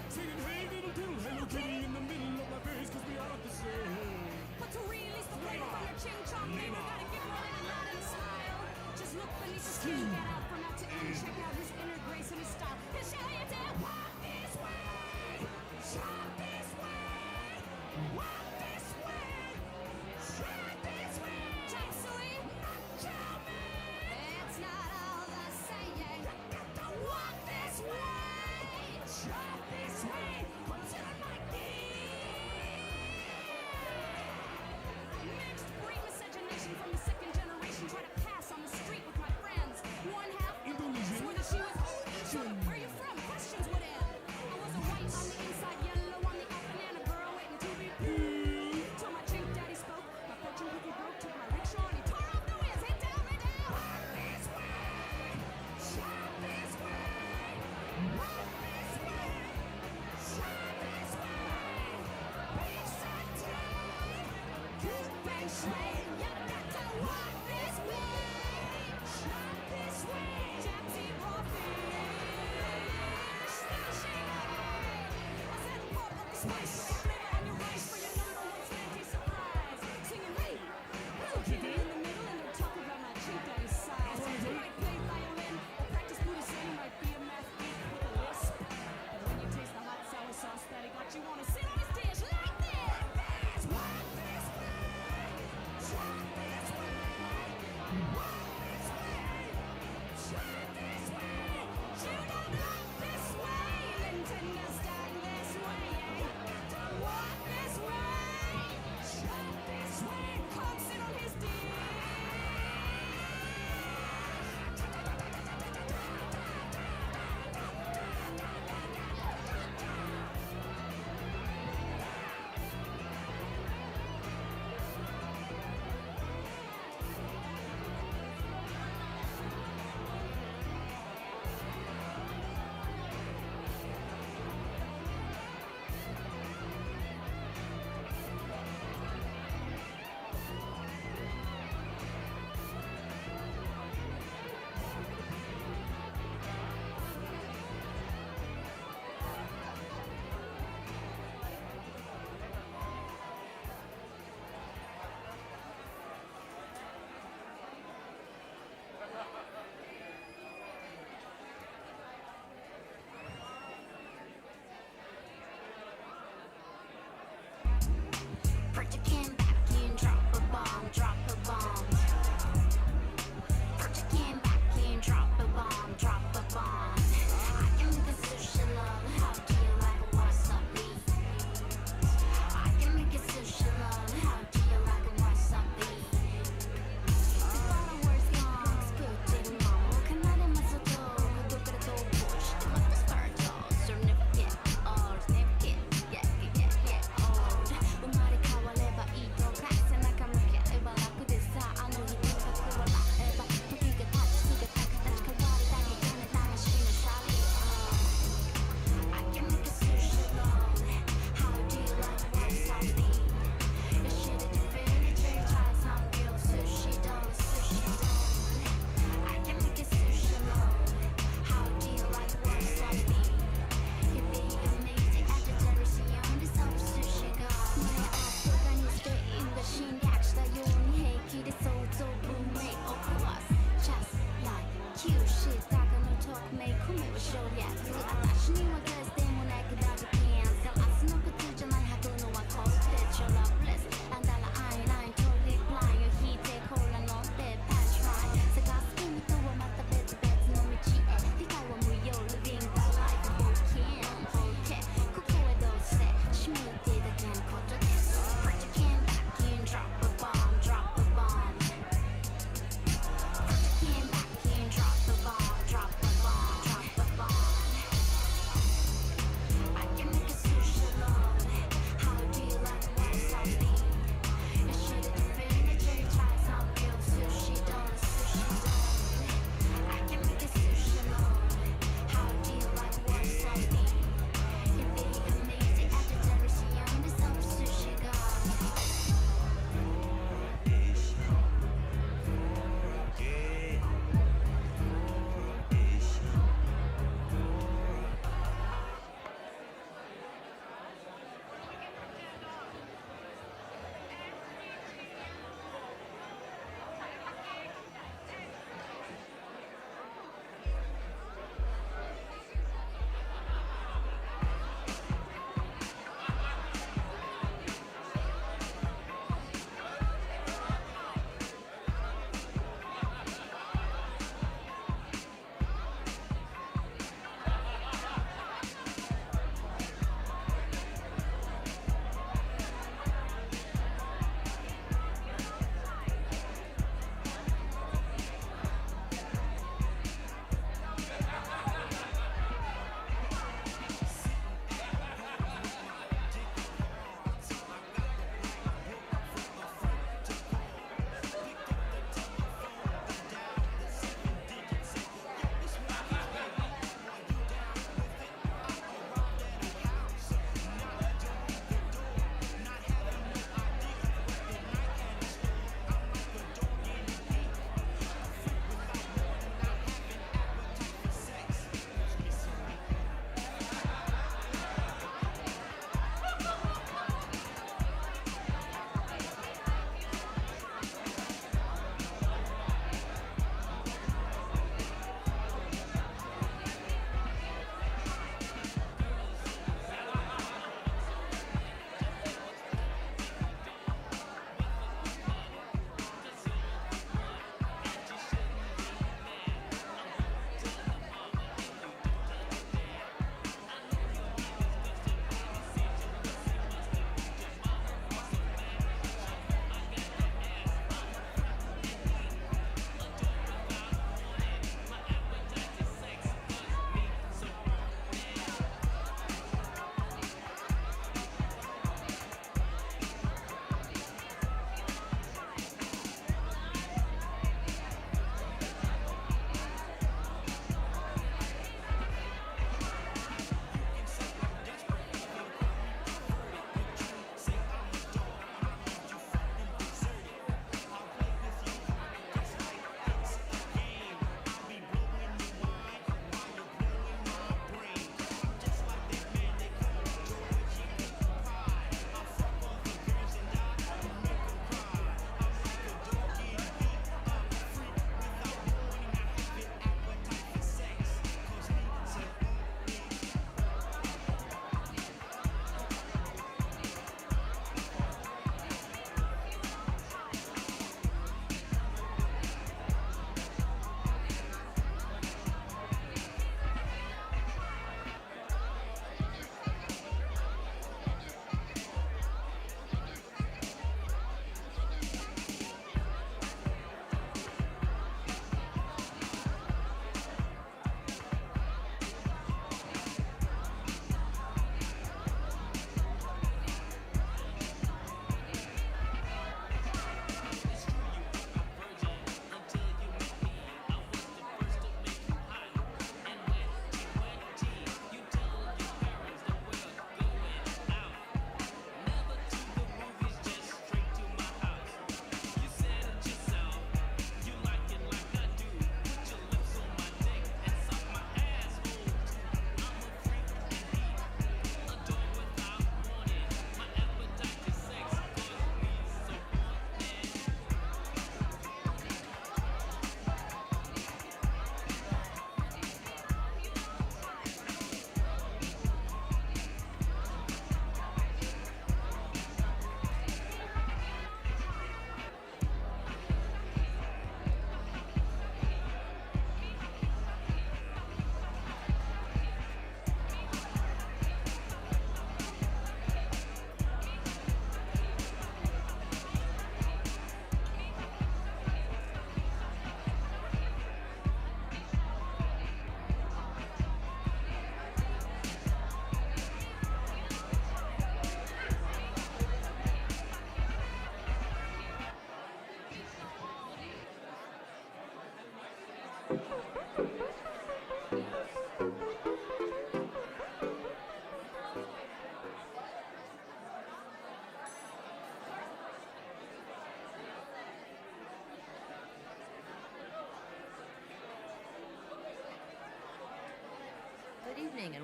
Singing, hey little diddle, hello kitty in the middle of my face, cause we are the same. But to release the flavor from your ching chong neighbor, gotta give more than a nod and a smile. Just look beneath the skin, get out from out to end. Check out his inner grace and his style. He'll show you to walk this way, shop this way, walk this way, try this way. Chop suey, not chow man. It's not all the saying. You got to walk this way, chop this way, consider my mixed breed miscegenation from the second generation. Try to pass on the street with my friends. One half Indonesian. swore that she was Asian. Where you from? Questions would end. I was a white on the inside, yellow on the out, banana girl waiting to be peeled. Till my chink daddy spoke, my fortune cookie broke, took my rickshaw and he tore off the wheels. Hey, tell me now. Walk this way, shop this way, walk this way, shop this way. Peace and trade, good feng shui. You got to walk this way, shop this way. Gypsy crawfish, fishing away. I said pop up the spice, flavor on your rice for your number one slanty surprise. Singing hey, hello kitty in the middle, and they're talking about my cheap daddy's size. You might play violin or practice Buddha Zen. You might be a math geek with a lisp. But when you taste the hot sour sauce that he got, you wanna sit on his dish like this. Walk this way,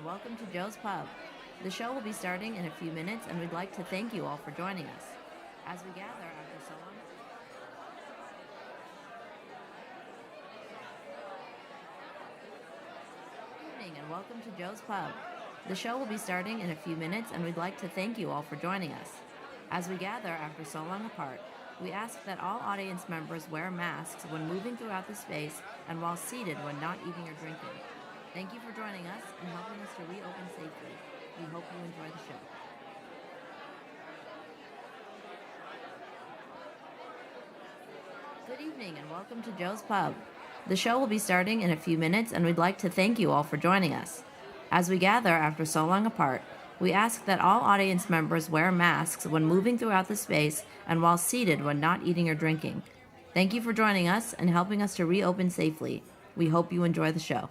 and welcome to Joe's Pub. The show will be starting in a few minutes, and we'd like to thank you all for joining us. As we gather after so long... Good evening, and welcome to Joe's Pub. The show will be starting in a few minutes, and we'd like to thank you all for joining us. As we gather after so long apart, we ask that all audience members wear masks when moving throughout the space and while seated when not eating or drinking. Thank you for joining us and helping us to reopen safely. We hope you enjoy the show. Good evening and welcome to Joe's Pub. The show will be starting in a few minutes, and we'd like to thank you all for joining us. As we gather after so long apart, we ask that all audience members wear masks when moving throughout the space and while seated when not eating or drinking. Thank you for joining us and helping us to reopen safely. We hope you enjoy the show.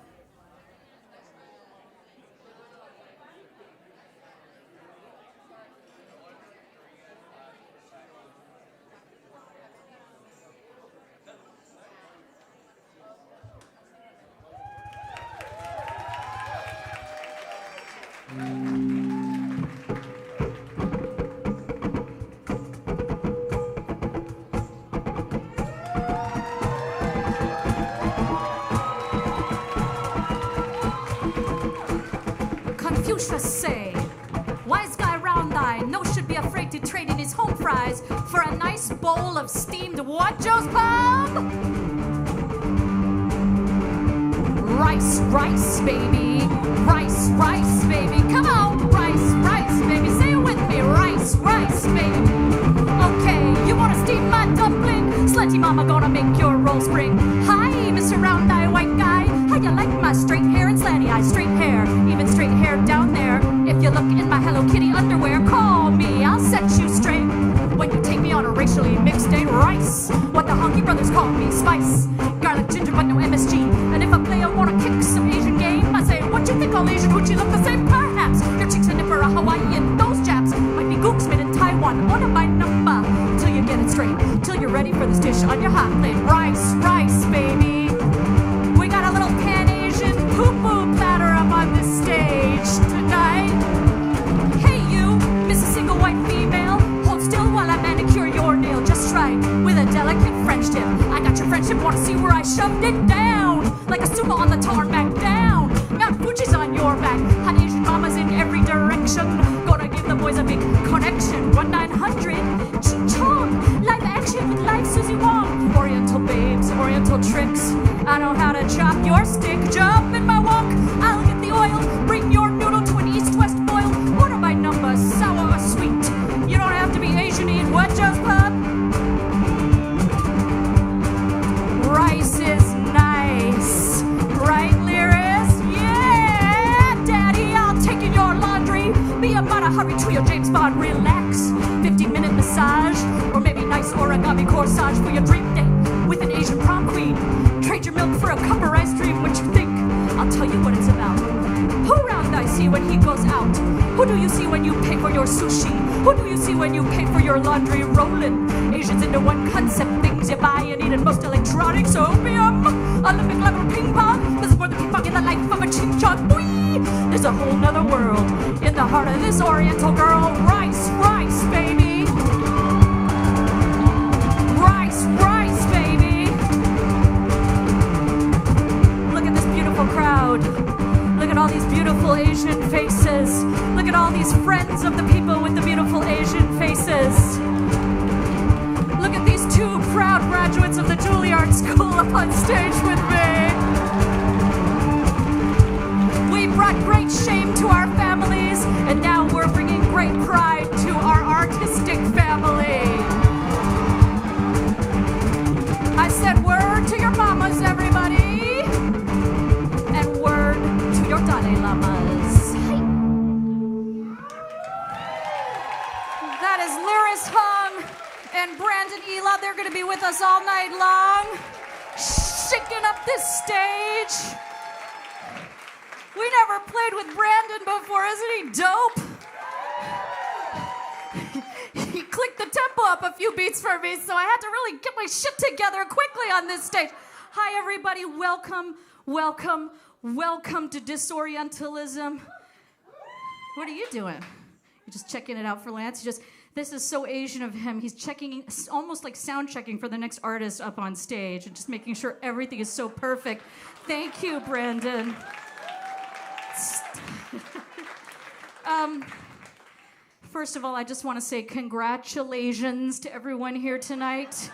Confucius say, wise guy round eye, no should be afraid to trade in his home fries for a nice bowl of steamed what, Joe's Pub? Rice, rice, baby. Rice, rice, baby. Come on, rice, rice, baby. Say it with me, rice, rice, baby. Okay, you wanna steam my dumpling? Slenty mama gonna make your roll spring. Hi, Mr. Round Eye White Guy. How you like my straight hair and slanty eye? Straight hair, even straight hair down there. If you look in my Hello Kitty underwear, call me, I'll set you straight. When you take me on a racially mixed date, rice. What the honky brothers call me, spice. Garlic ginger but no MSG. And if a player wanna kick some Asian game, I say, what you think all Asian hoochie look the same? Perhaps your cheeks a nipper, a Hawaiian. Those Japs might be gooks made in Taiwan. Order my number till you get it straight, till you're ready for this dish on your hot plate. Rice, rice, baby. We got a little Pan-Asian poo-poo platter up on the stage tonight. Hey you, Mrs. Single White Female, hold still while I manicure your nail just right with a delicate French tip. I got your friendship, wanna see where I shoved it down? Like a sumo on the tarmac down. Mount Fuji's on your back. Hot Asian mamas in every direction. Gonna give the boys a big connection. 1-900 Ching-chong. Live action with live Susie Wong. Oriental babes, Oriental tricks. I know how to chop your stick. Jump in my wok, I'll get the oil. Bring your noodle to an east-west boil. Order my number, sour or sweet. You don't have to be Asian to eat what, Joe's Pub? Rice is nice. Right, Lyris? Yeah! Daddy, I'll take in your laundry. Be about a hurry to your James Bond. Relax. 15-minute massage. Or maybe nice origami corsage for your dream date with an Asian prom queen. Trade your milk for a cup of ice cream. What you think? I'll tell you what it's about. Who round I see when he goes out? Who do you see when you pay for your sushi? Who do you see when you pay for your laundry rolling? Asians into one concept, things you buy and eat, and most electronics, opium, Olympic level ping pong. This is more than ping pong in the life of a ching chong. There's a whole nother world in the heart of this Oriental girl. Rice, rice, baby. Rice, rice, baby. Look at this beautiful crowd. Look at all these beautiful Asian faces. Look at all these friends of the people with the beautiful Asian faces. Look at these two proud graduates of the Juilliard School up on stage with me. We brought great shame to our families, and now we're bringing great pride to our artistic family. I said word to your mamas, everybody, and word to your Dalai Lamas. That is Lyris Hung and Brandon Ela. They're going to be with us all night long, shaking up this stage. We never played with Brandon before. Isn't he dope? He clicked the tempo up a few beats for me, so I had to really get my shit together quickly on this stage. Hi, everybody. Welcome, welcome, welcome to Disorientalism. What are you doing? You're just checking it out for Lance? This is so Asian of him. He's checking, almost like sound checking for the next artist up on stage and just making sure everything is so perfect. Thank you, Brandon. First of all, I just want to say congratulations to everyone here tonight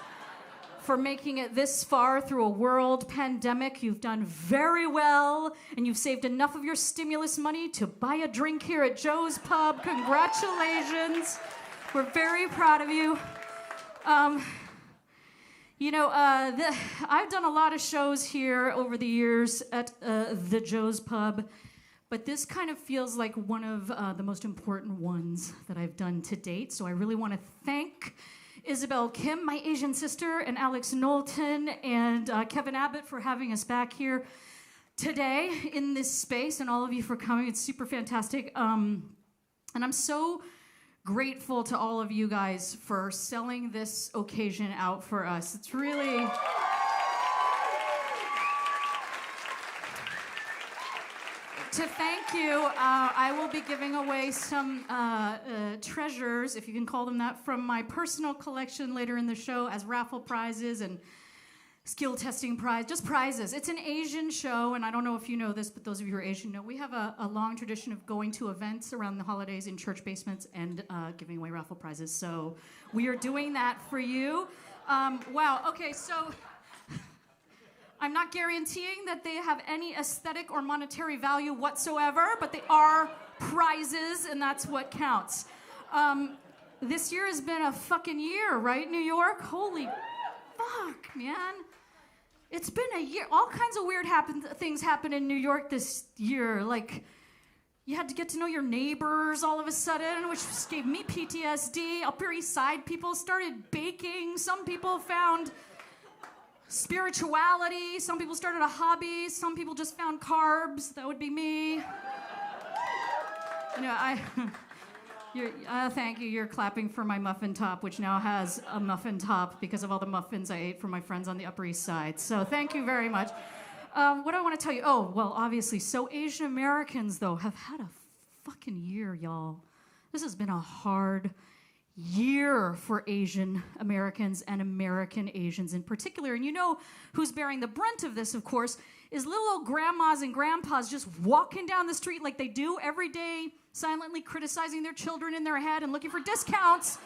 for making it this far through a world pandemic. You've done very well, and you've saved enough of your stimulus money to buy a drink here at Joe's Pub. Congratulations. We're very proud of you. I've done a lot of shows here over the years at the Joe's Pub, but this kind of feels like one of the most important ones that I've done to date. So I really want to thank Isabel Kim, my Asian sister, and Alex Knowlton, and Kevin Abbott for having us back here today in this space, and all of you for coming. It's super fantastic. And I'm so grateful to all of you guys for selling this occasion out for us. It's really... To thank you, I will be giving away some treasures, if you can call them that, from my personal collection later in the show as raffle prizes and skill testing prize, just prizes. It's an Asian show, and I don't know if you know this, but those of you who are Asian know we have a long tradition of going to events around the holidays in church basements and giving away raffle prizes. So we are doing that for you. Wow, okay, so... I'm not guaranteeing that they have any aesthetic or monetary value whatsoever, but they are prizes, and that's what counts. This year has been a fucking year, right, New York? Holy fuck, man. It's been a year. All kinds of weird things happen in New York this year. Like, you had to get to know your neighbors all of a sudden, which just gave me PTSD. Upper East Side people started baking. Some people found spirituality. Some people started a hobby. Some people just found carbs. That would be me. Thank you. You're clapping for my muffin top, which now has a muffin top because of all the muffins I ate from my friends on the Upper East Side. So thank you very much. What do I want to tell you? Oh, well, obviously, so Asian Americans, though, have had a fucking year, y'all. This has been a hard year for Asian Americans and American Asians in particular. And you know who's bearing the brunt of this, of course, is little old grandmas and grandpas just walking down the street like they do every day, silently criticizing their children in their head and looking for discounts.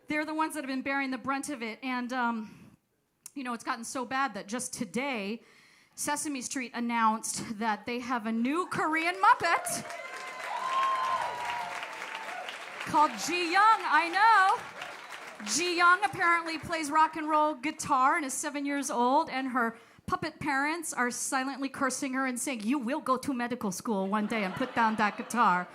They're the ones that have been bearing the brunt of it. And, it's gotten so bad that just today, Sesame Street announced that they have a new Korean Muppet called Ji Young. I know. Ji Young apparently plays rock and roll guitar and is 7 years old, and her puppet parents are silently cursing her and saying, "You will go to medical school one day and put down that guitar."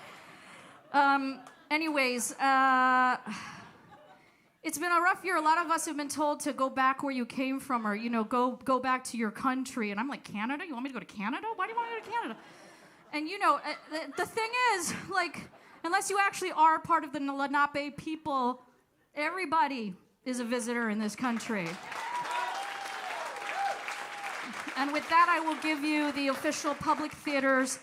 It's been a rough year. A lot of us have been told to go back where you came from, or, go back to your country. And I'm like, Canada? You want me to go to Canada? Why do you want me to go to Canada? And, the thing is, like, unless you actually are part of the Lenape people, everybody is a visitor in this country. And with that, I will give you the official Public Theater's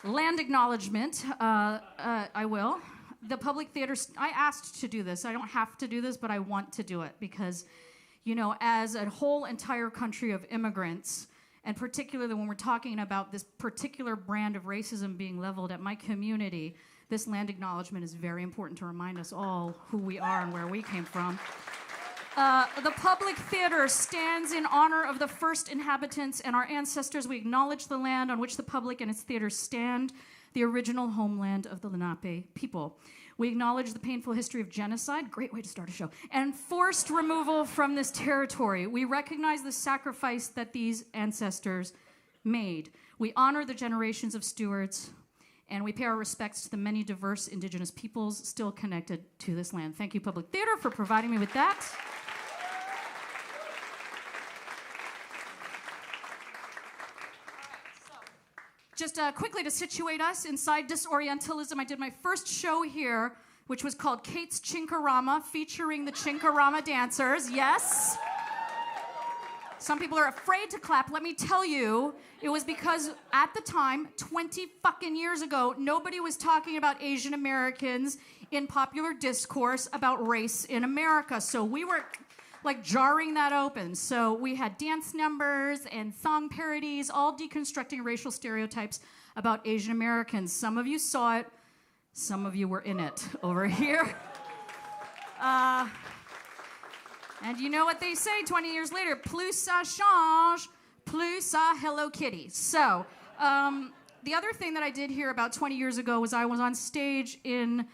land acknowledgement. I will. The Public Theater, I asked to do this. I don't have to do this, but I want to do it because, as a whole entire country of immigrants, and particularly when we're talking about this particular brand of racism being leveled at my community, this land acknowledgement is very important to remind us all who we are and where we came from. The Public Theater stands in honor of the first inhabitants and our ancestors. We acknowledge the land on which the public and its theaters stand, the original homeland of the Lenape people. We acknowledge the painful history of genocide, great way to start a show, and forced removal from this territory. We recognize the sacrifice that these ancestors made. We honor the generations of stewards, and we pay our respects to the many diverse indigenous peoples still connected to this land. Thank you, Public Theater, for providing me with that. Just quickly to situate us inside Disorientalism, I did my first show here, which was called Kate's Chinkarama, featuring the Chinkarama dancers. Yes. Some people are afraid to clap. Let me tell you, it was because at the time, 20 fucking years ago, nobody was talking about Asian Americans in popular discourse about race in America. So we were like jarring that open. So we had dance numbers and song parodies, all deconstructing racial stereotypes about Asian Americans. Some of you saw it. Some of you were in it over here. And you know what they say 20 years later, plus ça change, plus ça Hello Kitty. So, the other thing that I did here about 20 years ago was I was on stage in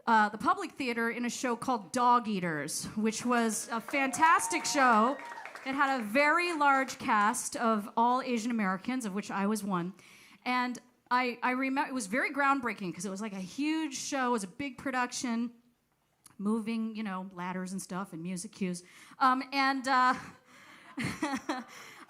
the Public Theater in a show called Dog Eaters, which was a fantastic show. It had a very large cast of all Asian Americans, of which I was one. And I remember it was very groundbreaking because it was like a huge show, it was a big production. Moving, ladders and stuff and music cues. I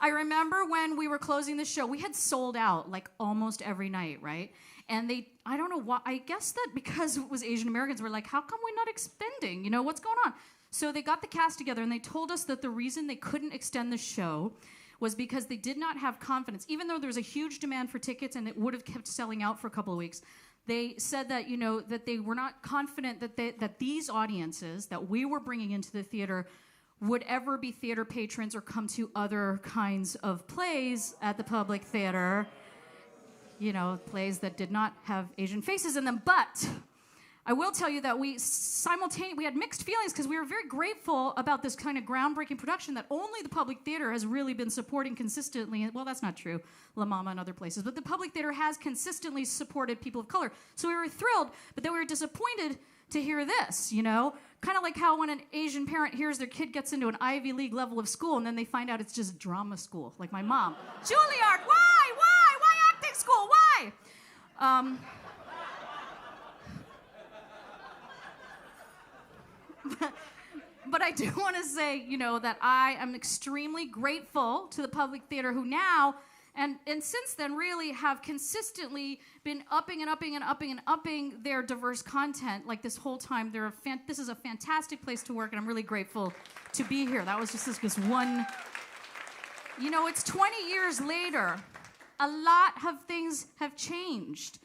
remember when we were closing the show, we had sold out like almost every night, right? And I don't know why, I guess that because it was Asian Americans, we're like, how come we're not expending? What's going on? So they got the cast together and they told us that the reason they couldn't extend the show was because they did not have confidence. Even though there was a huge demand for tickets and it would have kept selling out for a couple of weeks, they said that, that they were not confident that these audiences that we were bringing into the theater would ever be theater patrons or come to other kinds of plays at the Public Theater, plays that did not have Asian faces in them. But I will tell you that we had mixed feelings because we were very grateful about this kind of groundbreaking production that only the Public Theater has really been supporting consistently. Well, that's not true, La Mama and other places, but the Public Theater has consistently supported people of color. So we were thrilled, but then we were disappointed to hear this, kind of like how when an Asian parent hears their kid gets into an Ivy League level of school and then they find out it's just drama school, like my mom. Juilliard, why acting school, why? But I do want to say, that I am extremely grateful to the Public Theater who now, and since then really have consistently been upping their diverse content. Like this whole time, this is a fantastic place to work and I'm really grateful to be here. That was just this one, it's 20 years later. A lot of things have changed.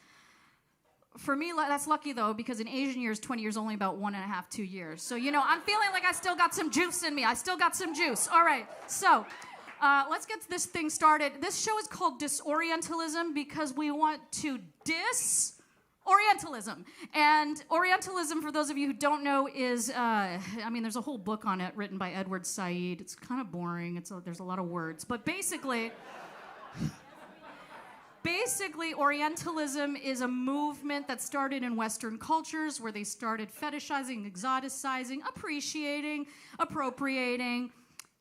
For me, that's lucky, though, because in Asian years, 20 years only about 1.5, 2 years. So, I'm feeling like I still got some juice in me. I still got some juice. All right, so let's get this thing started. This show is called Disorientalism because we want to Orientalism. And Orientalism, for those of you who don't know, is, there's a whole book on it written by Edward Said. It's kind of boring. There's a lot of words. But basically, Orientalism is a movement that started in Western cultures where they started fetishizing, exoticizing, appreciating, appropriating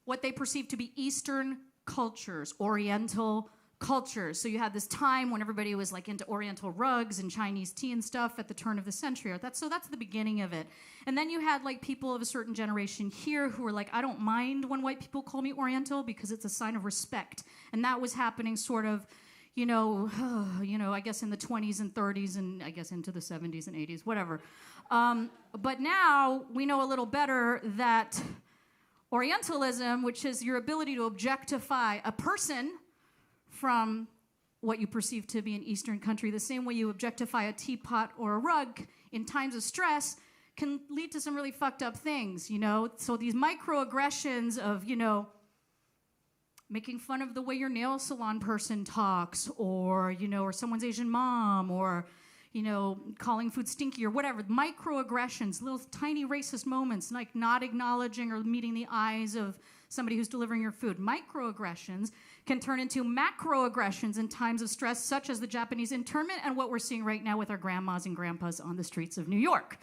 what they perceived to be Eastern cultures, Oriental cultures. So you had this time when everybody was like into Oriental rugs and Chinese tea and stuff at the turn of the century. That's the beginning of it. And then you had like people of a certain generation here who were like, I don't mind when white people call me Oriental because it's a sign of respect. And that was happening sort of I guess in the 20s and 30s and I guess into the 70s and 80s, whatever. But now we know a little better that Orientalism, which is your ability to objectify a person from what you perceive to be an Eastern country, the same way you objectify a teapot or a rug in times of stress, can lead to some really fucked up things, So these microaggressions of, making fun of the way your nail salon person talks, or someone's Asian mom, or calling food stinky or whatever. Microaggressions, little tiny racist moments, like not acknowledging or meeting the eyes of somebody who's delivering your food. Microaggressions can turn into macroaggressions in times of stress, such as the Japanese internment and what we're seeing right now with our grandmas and grandpas on the streets of New York.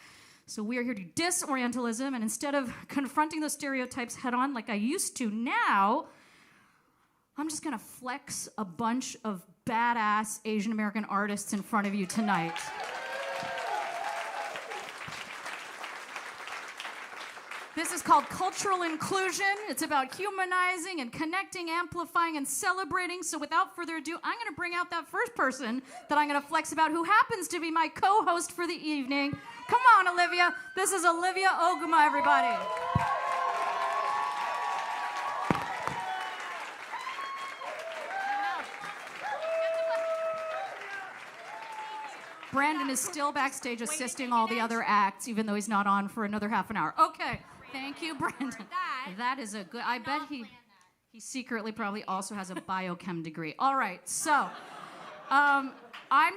So we are here to Disorientalism, and instead of confronting those stereotypes head on like I used to now, I'm just going to flex a bunch of badass Asian American artists in front of you tonight. This is called cultural inclusion. It's about humanizing and connecting, amplifying, and celebrating. So without further ado, I'm going to bring out that first person that I'm going to flex about, who happens to be my co-host for the evening. Come on, Olivia. This is Olivia Oguma, everybody. Brandon is still backstage assisting all the other acts, even though he's not on for another half an hour. Okay, thank you, Brandon. That is a good, I bet he secretly probably also has a biochem degree. All right, so I'm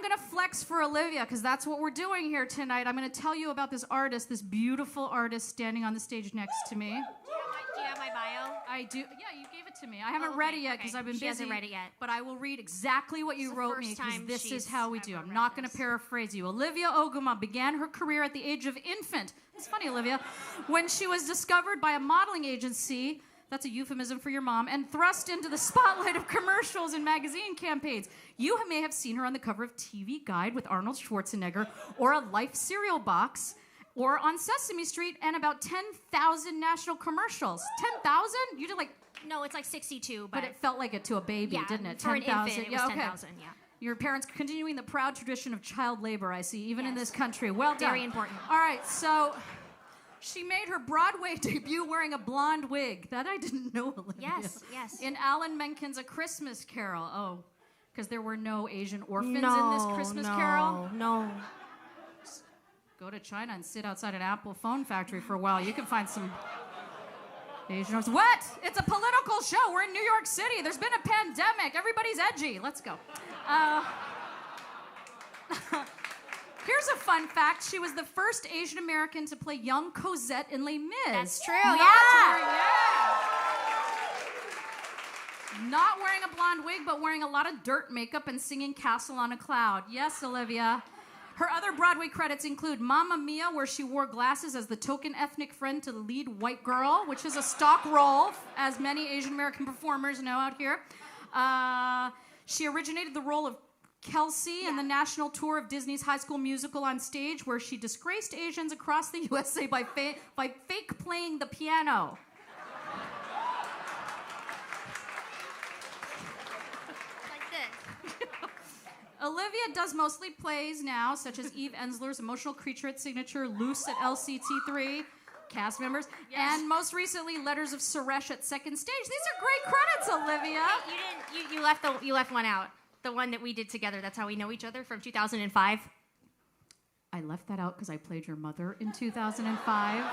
going to flex for Olivia because that's what we're doing here tonight. I'm going to tell you about this artist, this beautiful artist standing on the stage next to me. Do you have my bio? I do. Yeah, you gave it to me. I haven't read it yet because I've been busy. She hasn't read it yet. But I will read exactly what you wrote me because this is how we do. I'm not going to paraphrase you. Olivia Oguma began her career at the age of infant. It's funny, Olivia. When she was discovered by a modeling agency, that's a euphemism for your mom, and thrust into the spotlight of commercials and magazine campaigns. You may have seen her on the cover of TV Guide with Arnold Schwarzenegger, or a Life cereal box, or on Sesame Street, and about 10,000 national commercials. 10,000? You did like... No, it's like 62, but it felt like it to a baby, didn't it? For an infant, it was 10,000, yeah. Your parents continuing the proud tradition of child labor, I see, even in this country. Well done. Very important. All right, so... She made her Broadway debut wearing a blonde wig. That I didn't know, Olivia. Yes. In Alan Menken's A Christmas Carol. Oh, because there were no Asian orphans in this Christmas Carol? No. Go to China and sit outside an Apple phone factory for a while. You can find some Asian orphans. What? It's a political show. We're in New York City. There's been a pandemic. Everybody's edgy. Let's go. Here's a fun fact. She was the first Asian American to play young Cosette in Les Mis. That's true, Not wearing a blonde wig, but wearing a lot of dirt makeup and singing Castle on a Cloud. Yes, Olivia. Her other Broadway credits include Mamma Mia, where she wore glasses as the token ethnic friend to the lead white girl, which is a stock role, as many Asian American performers know out here. She originated the role of Kelsey in the national tour of Disney's High School Musical on stage, where she disgraced Asians across the USA by fake playing the piano. Like this. Olivia does mostly plays now, such as Eve Ensler's Emotional Creature at Signature, Loose at LCT3, cast members, and most recently Letters of Suresh at Second Stage. These are great credits, Olivia. Hey, you left one out. The one that we did together. That's how we know each other, from 2005. I left that out because I played your mother in 2005.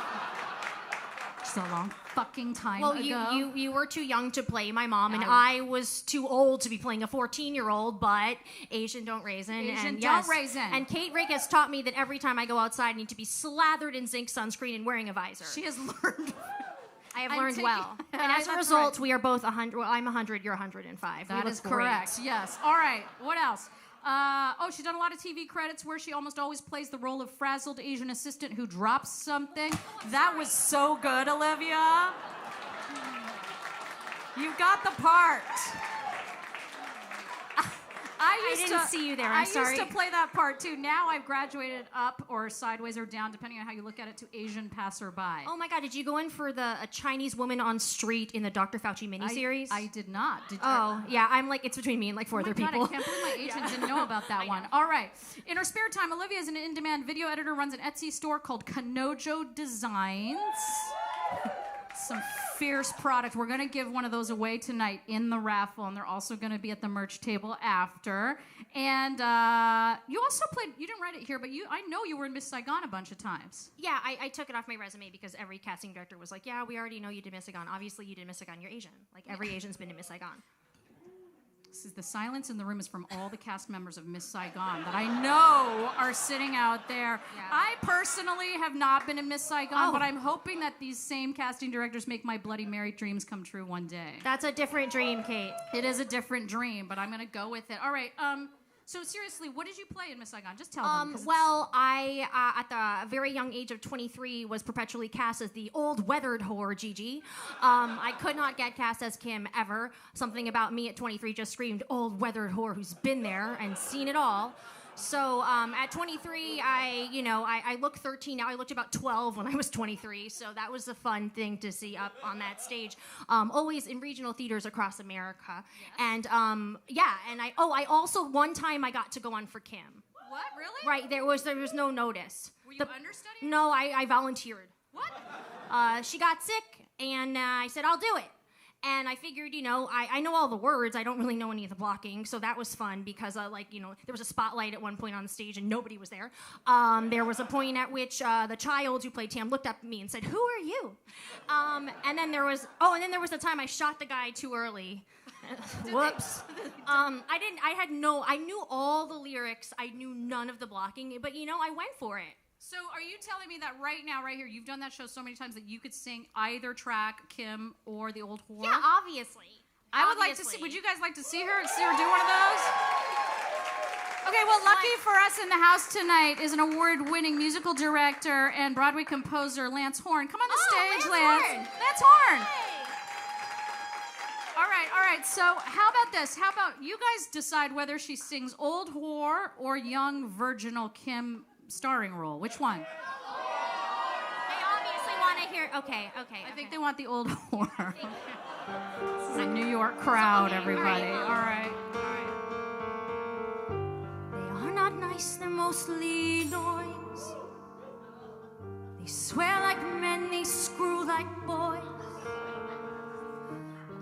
Just a long fucking time ago. Well, you were too young to play my mom, and I was too old to be playing a 14-year-old, but Asian don't raisin. Asian don't raisin. And Kate Rigg has taught me that every time I go outside, I need to be slathered in zinc sunscreen and wearing a visor. She has learned... I have learned well. And as a result, we are both 100. Well, I'm 100, you're 105. That is correct. Yes. All right. What else? She's done a lot of TV credits where she almost always plays the role of frazzled Asian assistant who drops something. That was so good, Olivia. You got the part. I didn't see you there. I'm sorry. I used to play that part too. Now I've graduated up or sideways or down, depending on how you look at it, to Asian passerby. Oh my God! Did you go in for a Chinese woman on street in the Dr. Fauci miniseries? I did not. Did you? Oh yeah, I'm like, it's between me and like four other people. I can't believe my agent didn't know about that one. All right. In her spare time, Olivia is an in-demand video editor, runs an Etsy store called Kanojo Designs. Some fierce product. We're going to give one of those away tonight in the raffle, and they're also going to be at the merch table after. And you also played, you didn't write it here, but I know you were in Miss Saigon a bunch of times. Yeah, I took it off my resume because every casting director was like, yeah, we already know you did Miss Saigon. Obviously, you did Miss Saigon. You're Asian. Like, every Asian's been to Miss Saigon. This is the silence in the room is from all the cast members of Miss Saigon that I know are sitting out there. Yeah. I personally have not been in Miss Saigon, but I'm hoping that these same casting directors make my Bloody Mary dreams come true one day. That's a different dream, Kate. It is a different dream, but I'm going to go with it. All right. So seriously, what did you play in Miss Saigon? Just tell them. Well, I, at the very young age of 23, was perpetually cast as the old weathered whore, Gigi. I could not get cast as Kim ever. Something about me at 23 just screamed, old weathered whore who's been there and seen it all. So at 23, I look 13 now. I looked about 12 when I was 23, so that was a fun thing to see up on that stage. Always in regional theaters across America. Yes. And I also, one time I got to go on for Kim. What, really? Right, there was no notice. Were you understudying? No, I volunteered. What? She got sick, and I said, I'll do it. And I figured, I know all the words. I don't really know any of the blocking, so that was fun because, there was a spotlight at one point on the stage and nobody was there. There was a point at which the child who played Tam looked up at me and said, "Who are you?" And then there was the time I shot the guy too early. Whoops. I knew all the lyrics. I knew none of the blocking, but I went for it. So are you telling me that right now, right here, you've done that show so many times that you could sing either track, Kim or The Old Whore? Yeah, obviously. I would like to see, would you guys like to see her do one of those? Okay, well, lucky for us in the house tonight is an award-winning musical director and Broadway composer, Lance Horn. Come on the stage, Lance. Lance Horn. Hey. All right, so how about this? How about you guys decide whether she sings Old Whore or young virginal Kim starring role? Which one? They obviously want to hear. Okay. I think they want the Old Whore. This is a New York crowd, everybody. All right. They are not nice, they're mostly noise. They swear like men, they screw like boys.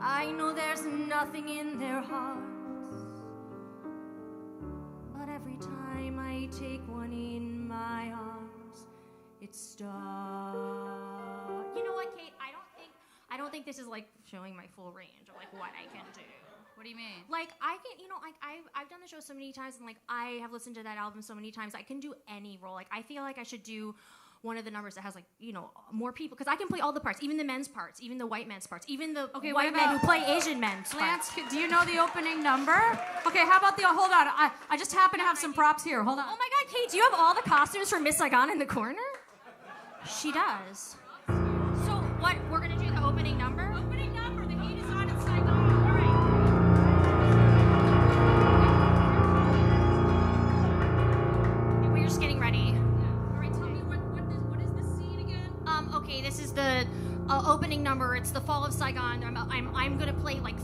I know there's nothing in their hearts, but every time I take one in my arms, it starts. You know what, Kate? I don't think this is like showing my full range of like what I can do. What do you mean? Like I can, I've done the show so many times, and like I have listened to that album so many times. I can do any role. Like I feel like I should do one of the numbers that has like more people, because I can play all the parts, even the men's parts, even the white men's parts, even the white men who play Asian men's Lance, parts. do you know the opening number? Okay, how about hold on. I just happen to have some props here. Hold on. Oh my God, Kate, do you have all the costumes for Miss Saigon in the corner? She does. So what? We're gonna do the opening number. Opening number. The heat is on in Saigon. All right. We're just getting ready. Okay, this is the opening number. It's the Fall of Saigon. I'm gonna play like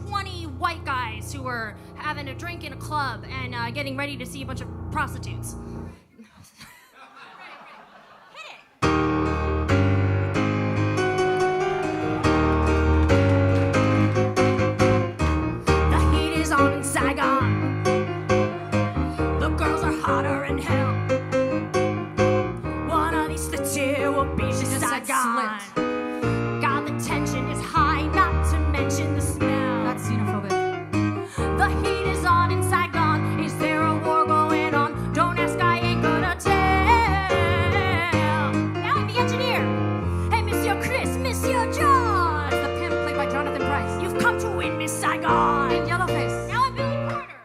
20 white guys who are having a drink in a club and getting ready to see a bunch of prostitutes. The heat is on in Saigon. The girls are hotter than hell. One of these fits here will be Saigon. God, the tension is high, not to mention the smell. That's xenophobic. The heat is on in Saigon. Is there a war going on? Don't ask, I ain't gonna tell. Now I'm the engineer. Hey, Monsieur Chris, Monsieur John. That's the pimp played by Jonathan Price. You've come to win, Miss Saigon. In Yellowface. Now I'm Billy Porter.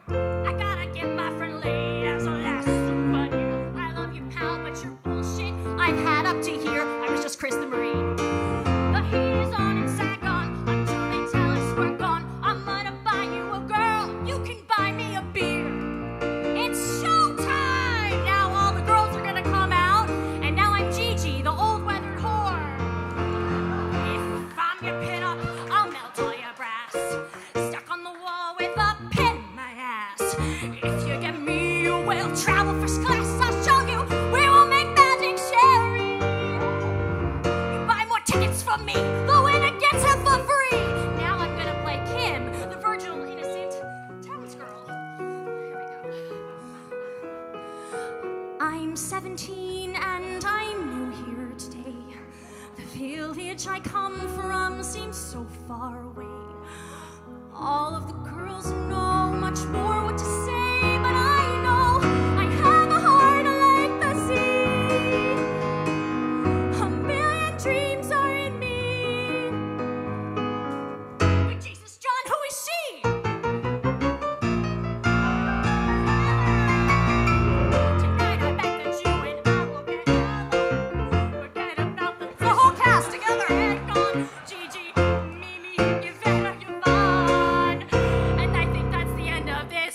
I gotta get my friend laid as a last souvenir. I love you, pal, but you're bullshit. I've had up to here. I was just Chris the Marine. The heat is on in Saigon until they tell us we're gone. I'm gonna buy you a girl. You can buy me a beer. It's showtime. Now all the girls are gonna come out, and now I'm Gigi, the old weathered whore. If I'm your pinup, I'll melt all your brass. Stuck on the wall with a pin in my ass. If you get me, you will travel first class. I'll show you. We will make magic cherry. You buy more tickets from me. The winner gets it for free. Now I'm gonna play Kim, the virginal, innocent townsgirl. Here we go. I'm 17 and I'm new here today. The village I come from seems so far away. All of the girls know much more what to say, but I know I have a heart like the sea. A million dreams are in me. But Jesus, John, who is she? Tonight I bet that you and I will get along. Forget about the whole cast together. And gone, Gigi, Mimi, Yvette, Yvonne. And I think that's the end of this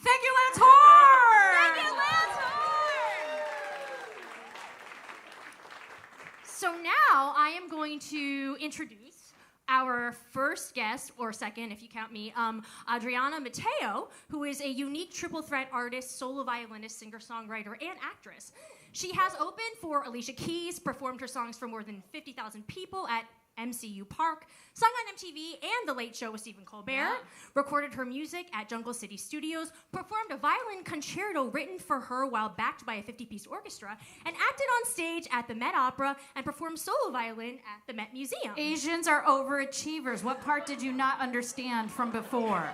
Thank you, Lance Horn! Thank you, Lance Horn! So now I am going to introduce our first guest, or second if you count me, Adriana Mateo, who is a unique triple threat artist, solo violinist, singer-songwriter, and actress. She has opened for Alicia Keys, performed her songs for more than 50,000 people at MCU Park, sung on MTV and The Late Show with Stephen Colbert, recorded her music at Jungle City Studios, performed a violin concerto written for her while backed by a 50-piece orchestra, and acted on stage at the Met Opera and performed solo violin at the Met Museum. Asians are overachievers. What part did you not understand from before?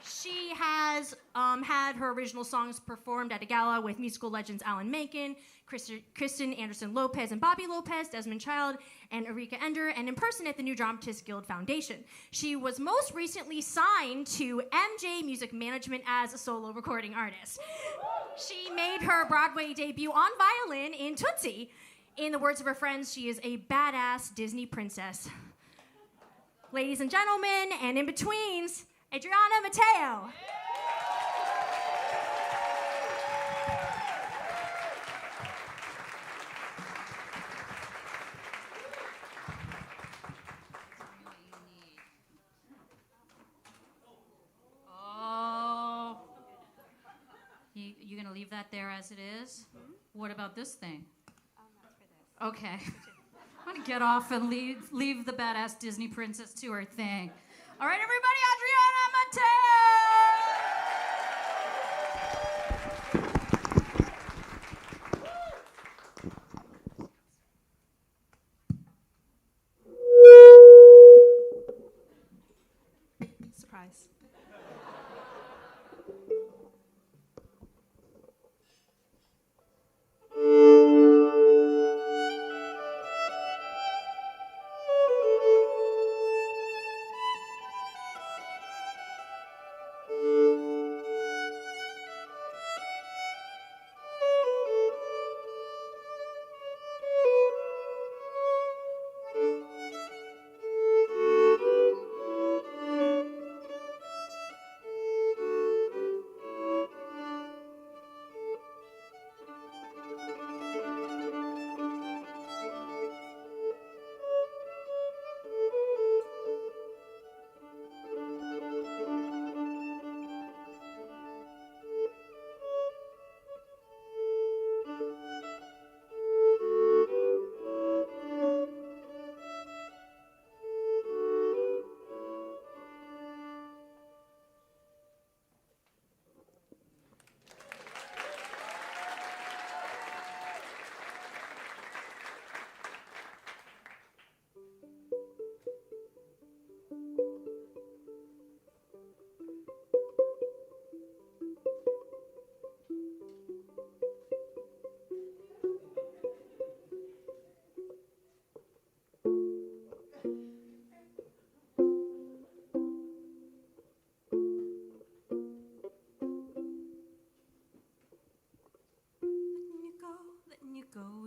She has had her original songs performed at a gala with musical legends Alan Menken, Kristen Anderson Lopez and Bobby Lopez, Desmond Child, and Erika Ender, and in person at the New Dramatists Guild Foundation. She was most recently signed to MJ Music Management as a solo recording artist. She made her Broadway debut on violin in Tootsie. In the words of her friends, she is a badass Disney princess. Ladies and gentlemen, and in betweens, Adriana Mateo. Oh. You gonna leave that there as it is? Mm-hmm. What about this thing? Okay. I'm gonna get off and leave the badass Disney princess to her thing. All right, everybody, Adriana Mateo. Surprise.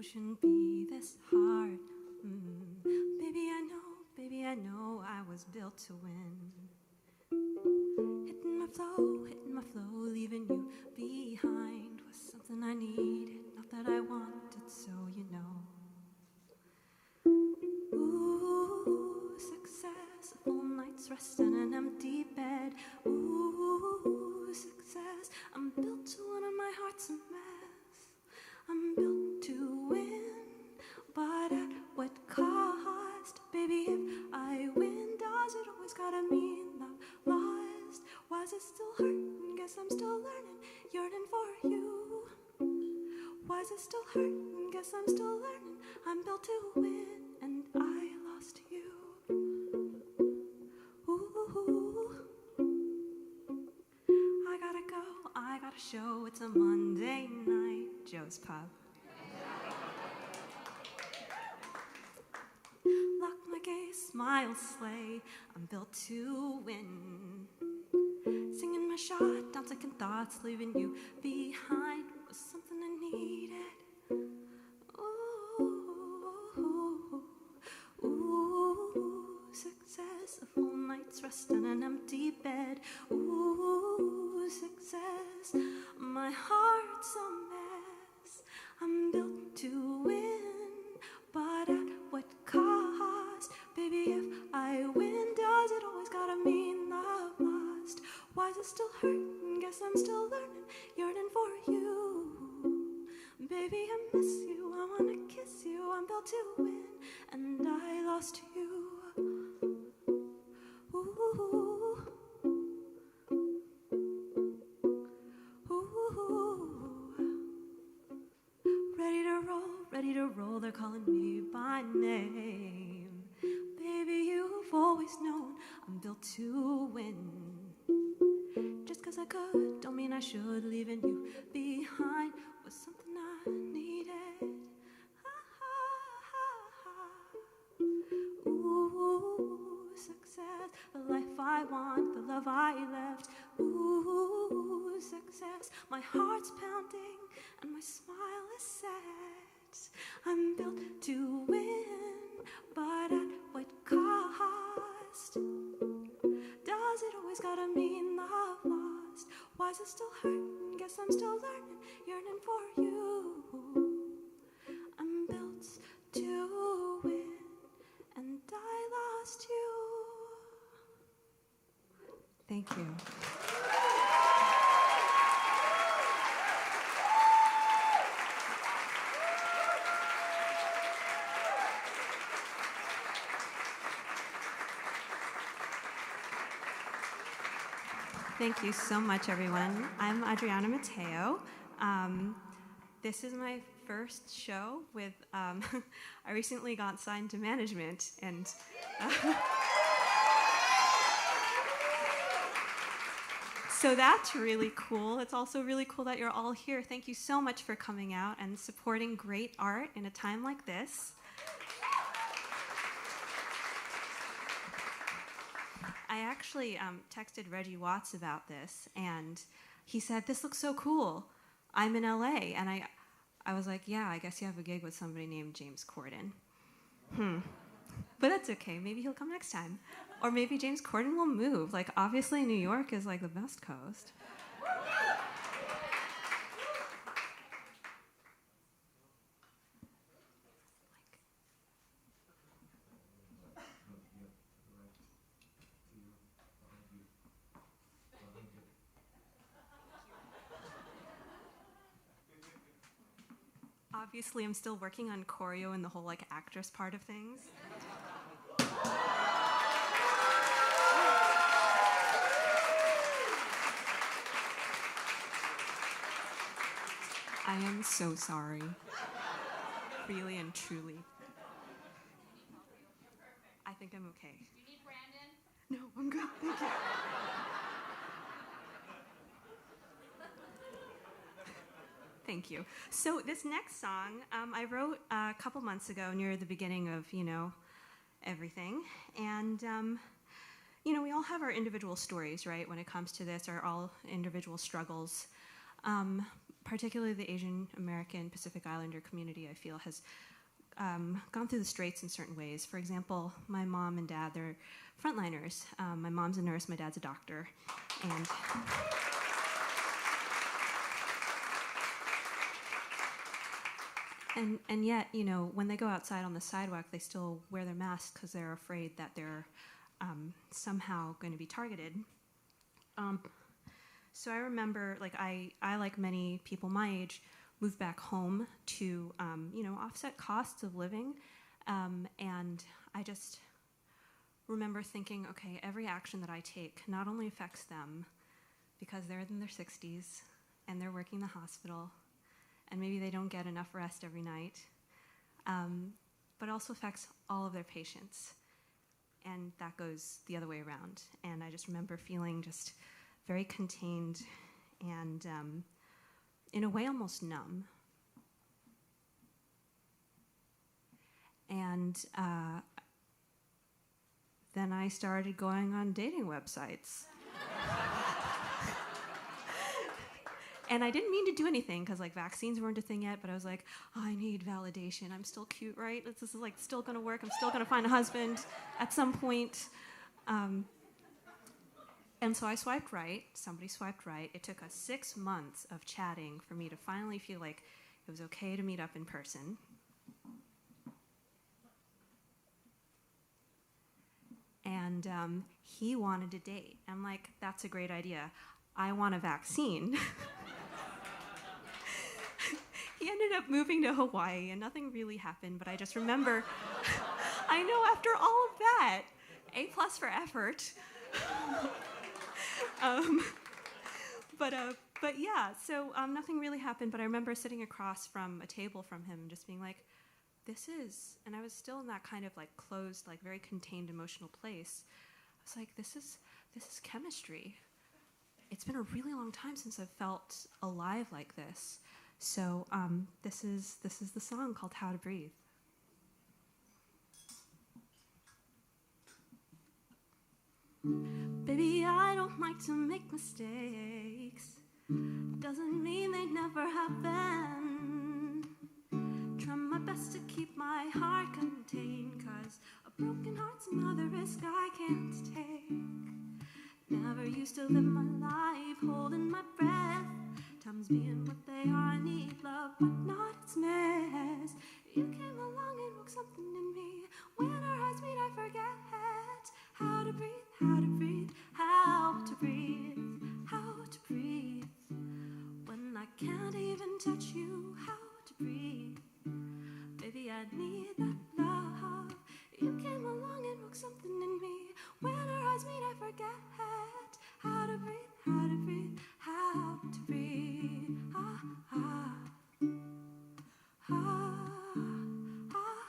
Shouldn't be this hard. Baby, I know I was built to win. Hitting my flow, leaving you behind was something I needed, not that I wanted, so you know. Ooh, success, a full night's rest in an empty bed. Ooh, success, I'm built to win and my heart's a mess. I'm built to win, but at what cost? Baby, if I win, does it always gotta mean love lost? Why's it still hurting? Guess I'm still learning, yearning for you. Why's it still hurting? Guess I'm still learning. I'm built to win, and I lost you. Ooh, I gotta go, I got a show. It's a Monday night, Joe's Pub. Lock my gaze, smile, slay. I'm built to win. Singing my shot, down second thoughts, leaving you behind was something I needed. Ooh, success, a full night's rest in an empty bed. Ooh, lost to you. Ooh. Ready to roll, they're calling me by name. Baby, you've always known I'm built to win. Just 'cause I could, don't mean I should. Leaving you behind was something I needed. Ooh, success, the life I want, the love I left. Ooh, success, my heart's pounding and my smile is set. I'm built to win, but at what cost? Does it always gotta mean love lost? Why is it still hurting? Guess I'm still learning, yearning for you. I'm built to win, and I lost you. Thank you. Thank you so much, everyone. I'm Adriana Mateo. This is my first show with, I recently got signed to management, and so that's really cool. It's also really cool that you're all here. Thank you so much for coming out and supporting great art in a time like this. I actually texted Reggie Watts about this, and he said, "This looks so cool. I'm in LA." And I was like, "Yeah, I guess you have a gig with somebody named James Corden." But that's okay. Maybe he'll come next time. Or maybe James Corden will move. Like, obviously, New York is like the best coast. Obviously, I'm still working on choreo and the whole like actress part of things. I am so sorry. Really and truly. I think I'm okay. You need Brandon? No, I'm good. Thank you. Thank you. So this next song, I wrote a couple months ago near the beginning of, everything. And, we all have our individual stories, right, when it comes to this, our all individual struggles. Particularly the Asian American Pacific Islander community, I feel, has gone through the straits in certain ways. For example, my mom and dad, they're frontliners. My mom's a nurse, my dad's a doctor. And yet, when they go outside on the sidewalk, they still wear their masks because they're afraid that they're somehow going to be targeted. So I remember, I like many people my age, moved back home to, offset costs of living. And I just remember thinking, okay, every action that I take not only affects them because they're in their 60s and they're working the hospital, and maybe they don't get enough rest every night, but also affects all of their patients. And that goes the other way around. And I just remember feeling just very contained and, in a way, almost numb. And then I started going on dating websites. And I didn't mean to do anything because vaccines weren't a thing yet, but I was like, I need validation. I'm still cute, right? This is still gonna work. I'm still gonna find a husband at some point. And so I swiped right. Somebody swiped right. It took us 6 months of chatting for me to finally feel like it was okay to meet up in person. And he wanted to date. I'm like, that's a great idea. I want a vaccine. He ended up moving to Hawaii, and nothing really happened, but I just remember, I I know after all of that, A+ for effort. But yeah, so nothing really happened, but I remember sitting across from a table from him and just being like, this is, and I was still in that kind of like closed, like very contained emotional place. I was like, this is chemistry. It's been a really long time since I've felt alive like this. So this is the song called How to Breathe. Baby, I don't like to make mistakes. Doesn't mean they never happen. Try my best to keep my heart contained, 'cause a broken heart's another risk I can't take. Never used to live my life holding my breath. Times being what they are, I need love, but not its mess. You came along and woke something in me. When our eyes meet, I forget how to breathe, how to breathe, how to breathe, how to breathe. When I can't even touch you, how to breathe. Baby, I need that love. You came along and woke something in me. When our eyes meet, I forget how to breathe, how to breathe, how to breathe. Ah, ah, ah, ah,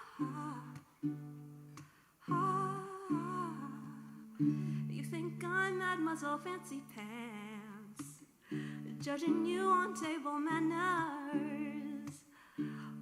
ah, ah. You think I'm Mademoiselle Fancy Pants, judging you on table manners.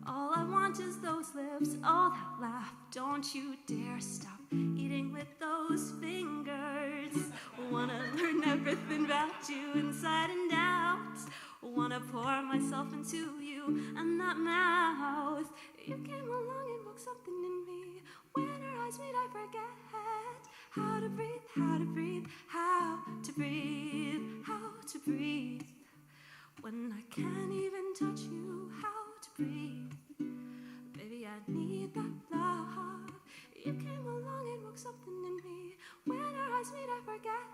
All I want is those lips, all that laugh. Don't you dare stop eating with those fingers. Wanna learn everything about you inside and out. Wanna pour myself into you and that mouth. You came along and woke something in me. When our eyes meet, I forget how to breathe, how to breathe, how to breathe, how to breathe. When I can't even touch you, how to breathe. Baby, I need that love. You came along and woke something in me. When our eyes meet, I forget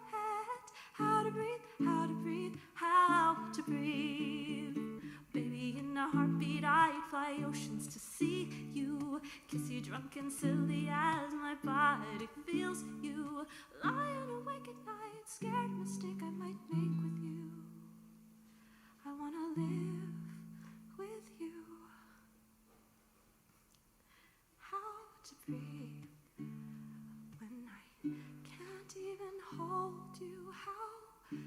how to breathe, how to breathe, how to breathe. Baby, in a heartbeat, I'd fly oceans to see you. Kiss you drunk and silly as my body feels you. Lying awake at night, scared mistake I might make with you. I wanna live with you. How to breathe when I can't even hold you. How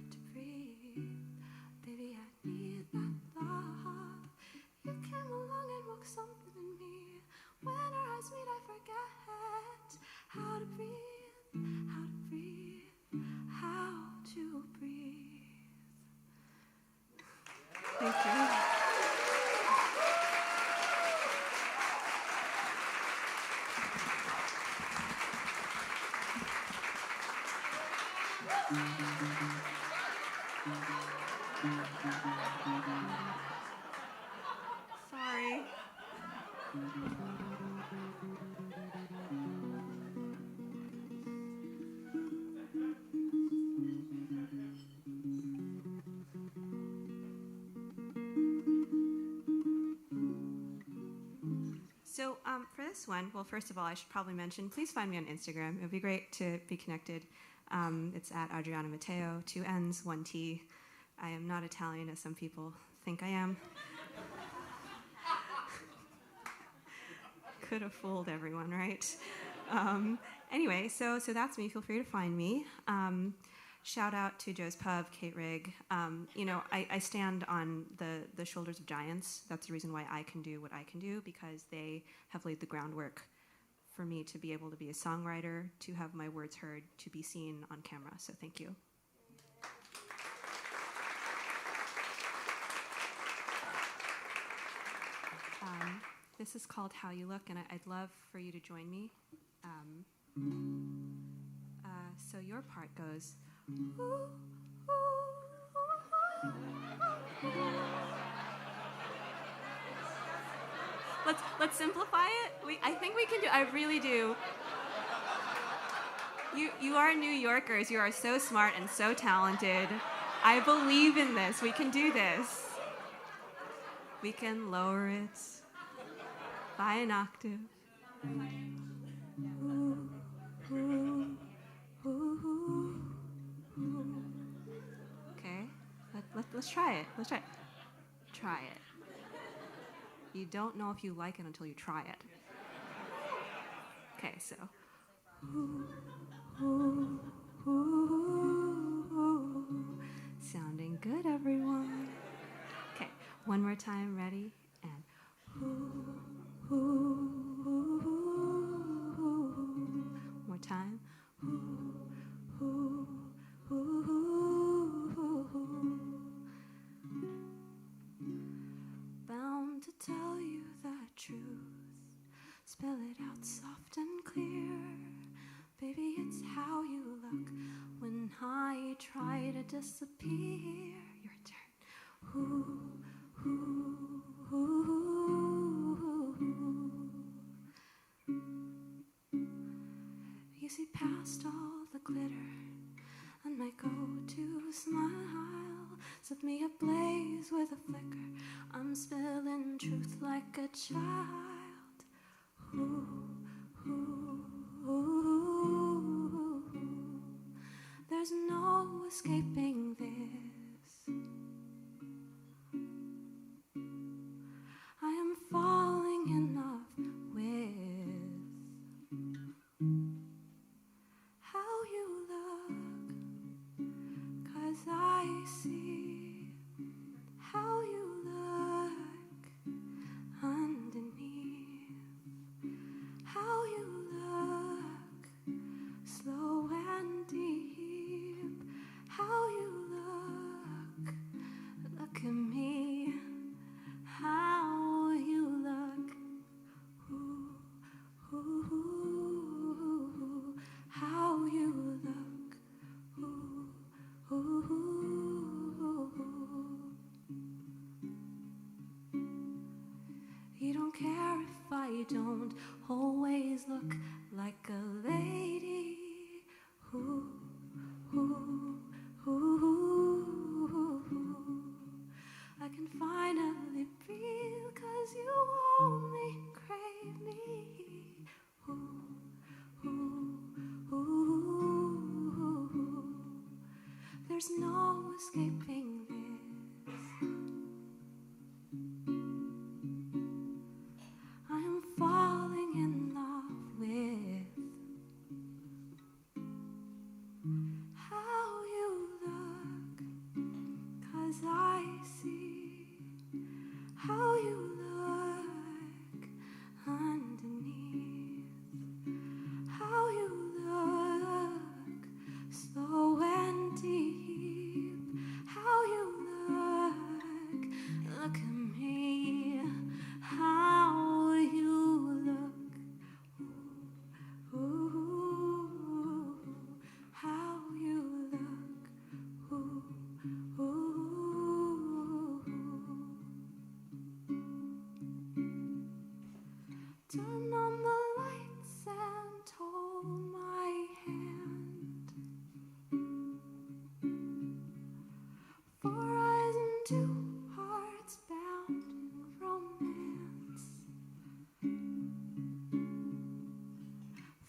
to breathe. Baby, I need that love. You came along and woke something in me. When our eyes meet, I forget how to breathe, how to breathe, how to breathe. Thank you. Sorry. So for this one, well, first of all, I should probably mention, please find me on Instagram. It would be great to be connected. It's at Adriana Matteo, 2 N's, 1 T. I am not Italian, as some people think I am. Could have fooled everyone, right? Anyway, so that's me. Feel free to find me. Shout out to Joe's Pub, Kate Rigg. I stand on the shoulders of giants. That's the reason why I can do what I can do, because they have laid the groundwork for me to be able to be a songwriter, to have my words heard, to be seen on camera. So thank you. This is called How You Look, and I'd love for you to join me. So your part goes... Let's simplify it. I think we can do. I really do. You are New Yorkers. You are so smart and so talented. I believe in this. We can do this. We can lower it by an octave. Okay, let's try it. Let's try it. Try it. You don't know if you like it until you try it. Okay, so. Sounding good, everyone. Okay, one more time, ready? And. More time. Bound to tell you the truth, spell it out soft and clear. Baby, it's how you look when I try to disappear. Your turn. You see past all the glitter and my go-to smile set me ablaze with a flicker. I'm spilling truth like a child. There's no escaping this. I am falling in love with how you look, 'cause I see how you look underneath, how you look slow and deep, how you look at me, how you look, how you look, You don't care if I don't always look like a lady. I can finally breathe 'cause you only crave me. There's no escaping this. I am falling in love with how you look, 'cause I see how you look underneath, how you look slow and deep, how you look at me, how you look, how you look, Turn on the lights and hold my hand. 4 eyes and 2 hearts bound in romance.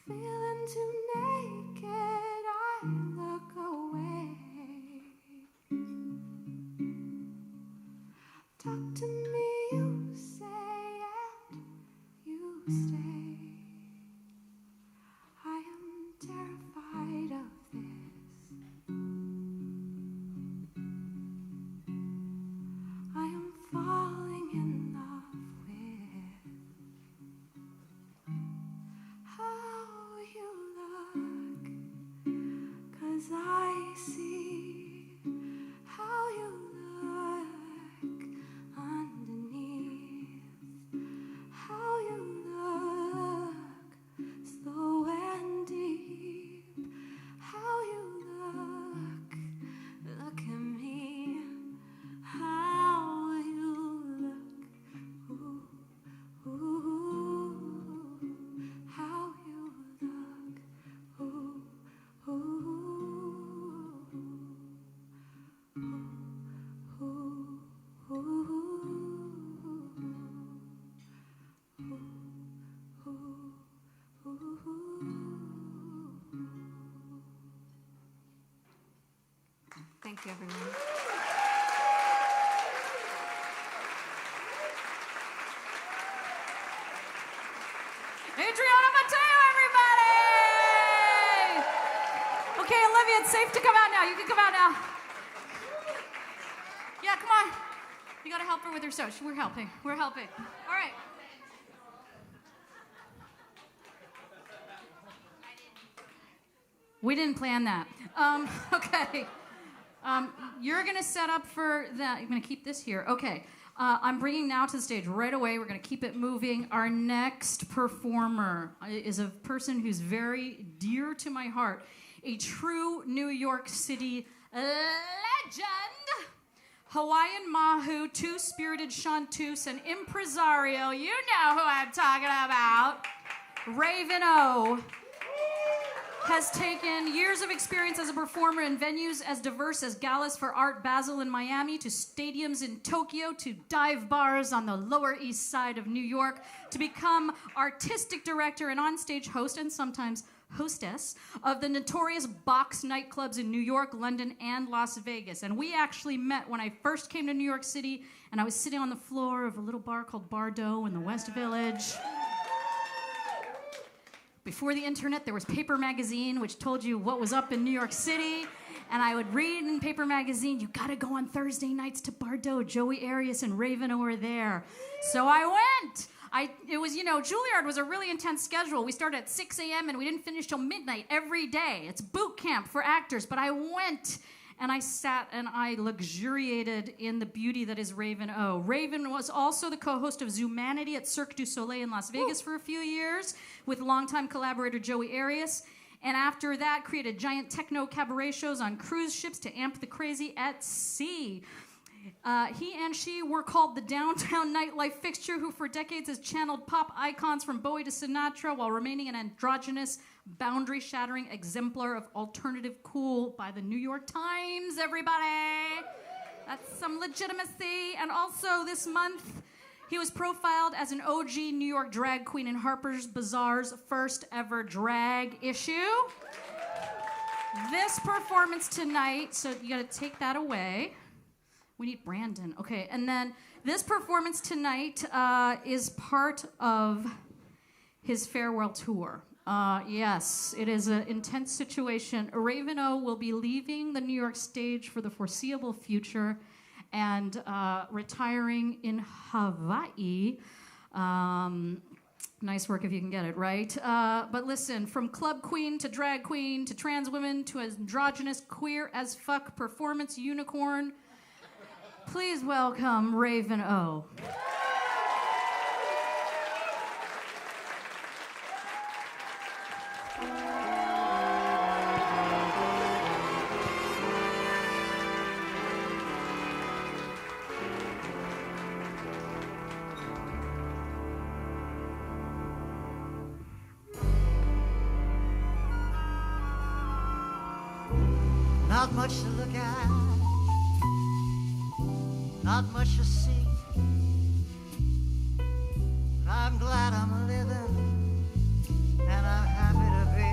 Feeling too naked, I look away. Talk to me, you say, and you stay. I am terrified of this. I am falling in love with how you look, 'cause I see how you look underneath, how you look slow and deep, how you look at me, how you look, how you look, Thank you, everyone. Adriana Mateo, everybody! Okay, Olivia, it's safe to come out now. You can come out now. Yeah, come on. You gotta help her with her sew. We're helping. We're helping. All right. We didn't plan that. Okay. You're gonna set up for that. You're gonna keep this here. Okay. I'm bringing now to the stage right away. We're going to keep it moving. Our next performer is a person who's very dear to my heart, a true New York City legend, Hawaiian Mahu, two-spirited chanteuse, and impresario. You know who I'm talking about. Raven O has taken years of experience as a performer in venues as diverse as Galas for Art Basel in Miami, to stadiums in Tokyo, to dive bars on the Lower East Side of New York, to become artistic director and onstage host, and sometimes hostess, of the notorious box nightclubs in New York, London, and Las Vegas. And we actually met when I first came to New York City, and I was sitting on the floor of a little bar called Bardo in the West Village. Before the internet, there was Paper Magazine, which told you what was up in New York City. And I would read in Paper Magazine, you gotta go on Thursday nights to Bardo. Joey Arias and Raven were there. So I went. It was, Juilliard was a really intense schedule. We started at 6 a.m. and we didn't finish till midnight every day. It's boot camp for actors. But I went and I sat and I luxuriated in the beauty that is Raven O. Raven was also the co-host of Zoomanity at Cirque du Soleil in Las Vegas for a few years with longtime collaborator Joey Arias. And after that, created giant techno cabaret shows on cruise ships to amp the crazy at sea. He and she were called the downtown nightlife fixture, who for decades has channeled pop icons from Bowie to Sinatra while remaining an androgynous, boundary-shattering exemplar of alternative cool by the New York Times, everybody. That's some legitimacy. And also this month, he was profiled as an OG New York drag queen in Harper's Bazaar's first ever drag issue. This performance tonight, so you gotta take that away. We need Brandon. Okay, and then this performance tonight is part of his farewell tour. Yes, it is an intense situation. Raven O will be leaving the New York stage for the foreseeable future and retiring in Hawaii. Nice work if you can get it right. But listen, from club queen to drag queen to trans women to androgynous queer as fuck performance unicorn, please welcome Raven O. Not much to look at, not much to see, but I'm glad I'm living and I'm happy to be,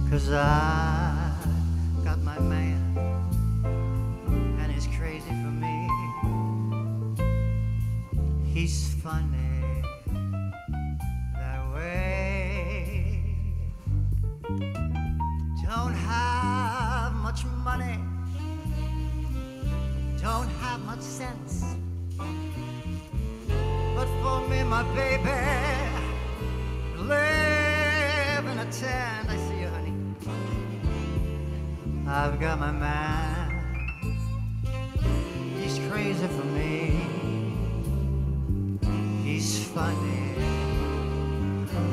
'cause I got my man and he's crazy for me. He's funny that way. Don't have much money, don't have much sense, but for me, my baby, live in a tent. I see you, honey. I've got my man, he's crazy for me. He's funny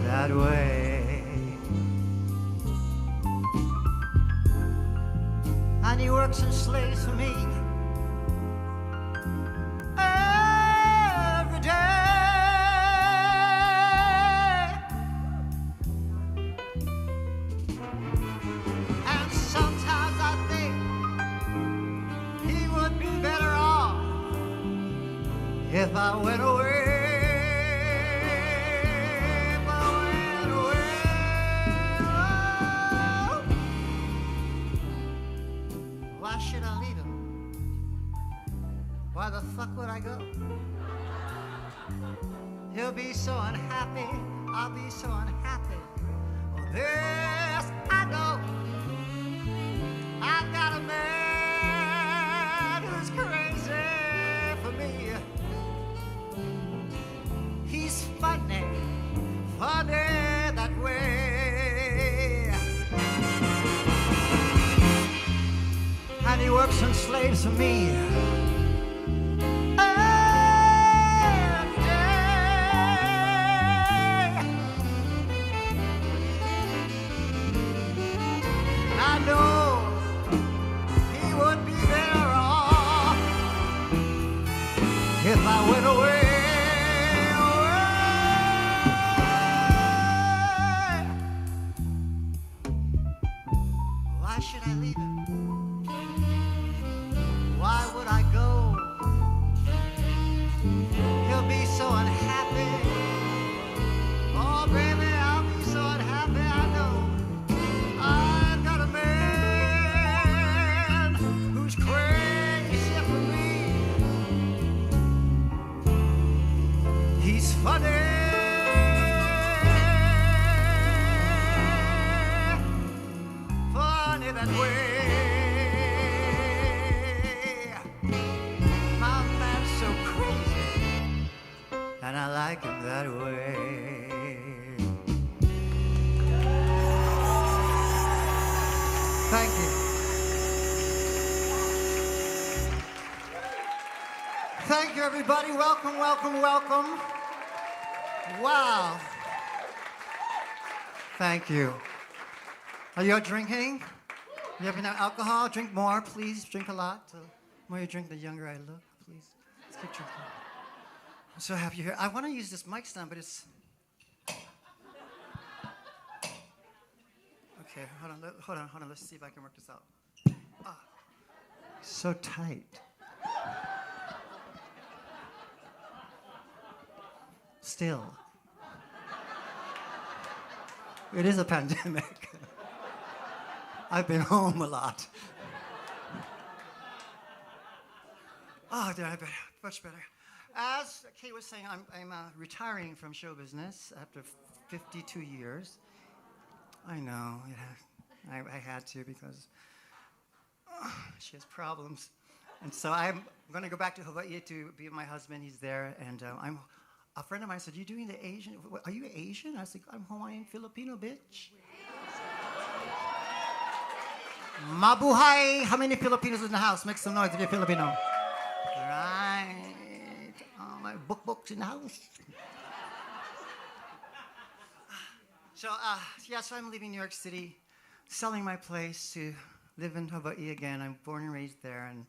that way. And he works and slays for me every day. And sometimes I think he would be better off if I went away. If I went away. I go. He'll be so unhappy, I'll be so unhappy. Oh, this I know. I've got a man who's crazy for me. He's funny, funny that way. And he works and slaves for me. I know he would be better off if I went away. Why should I leave him? Why would I go? He'll be so unhappy. Oh, baby, I'll be so unhappy, I know. I've got a man who's crazy for me. He's funny. Funny that way. My man's so crazy, and I like him that way. Thank you. Thank you, everybody. Welcome, welcome, welcome. Wow. Thank you. Are you all drinking? You have enough alcohol? Drink more, please. Drink a lot. The more you drink, the younger I look. Please. Let's keep drinking. I'm so happy you're here. I want to use this mic stand, but it's... Okay, hold on. Let's see if I can work this out. Ah, so tight. Still. It is a pandemic. I've been home a lot. Oh, there, I better, much better. As Kate was saying, I'm retiring from show business after 52 years. I know, yeah, I had to because she has problems. And so I'm going to go back to Hawaii to be with my husband. He's there. And a friend of mine said, "You doing the Asian? Are you Asian?" I was like, "I'm Hawaiian Filipino, bitch." Mabuhay! How many Filipinos in the house? Make some noise if you're Filipino. Right. Oh, my books in the house. So I'm leaving New York City, selling my place to live in Hawaii again. I'm born and raised there, and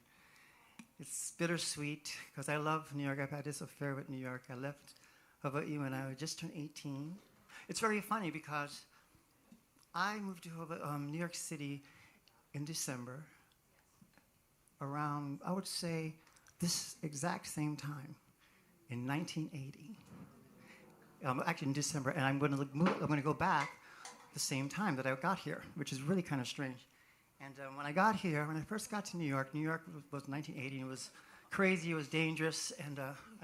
it's bittersweet because I love New York. I've had this affair with New York. I left Hawaii when I just turned 18. It's very funny because I moved to New York City in December, around, I would say, this exact same time, in 1980. Actually in December, and I'm going to go back the same time that I got here, which is really kind of strange. And when I first got to New York was 1980, and it was crazy, it was dangerous, and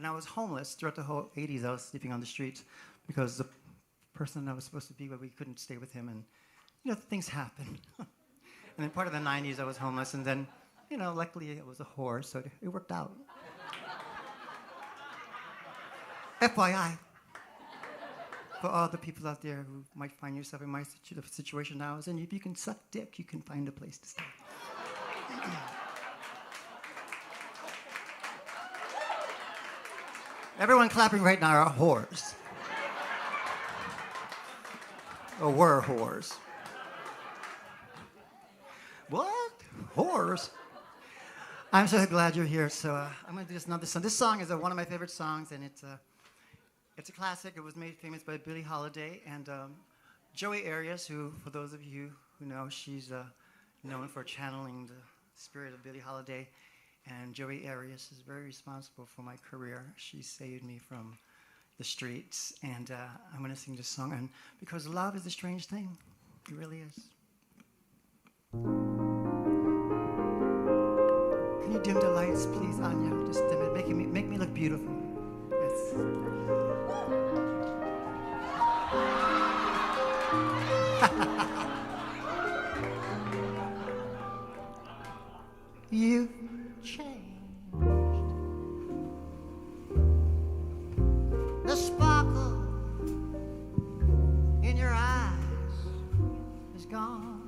I was homeless throughout the whole 80s. I was sleeping on the streets because the person I was supposed to be with, we couldn't stay with him, and things happen. And then part of the 90s, I was homeless, and then, luckily I was a whore, so it worked out. FYI. For all the people out there who might find yourself in my situation now, and if you can suck dick, you can find a place to stay. Everyone clapping right now are whores. Or were whores. What? Whores? I'm so glad you're here. So I'm going to do another song. This song is one of my favorite songs, and it's a classic. It was made famous by Billie Holiday and Joey Arias, who, for those of you who know, she's known for channeling the spirit of Billie Holiday. And Joey Arias is very responsible for my career. She saved me from the streets. And I'm going to sing this song. And because love is a strange thing. It really is. Can you dim the lights, please, Anya? Just dim it. Make me look beautiful. Yes. You changed. The sparkle in your eyes is gone.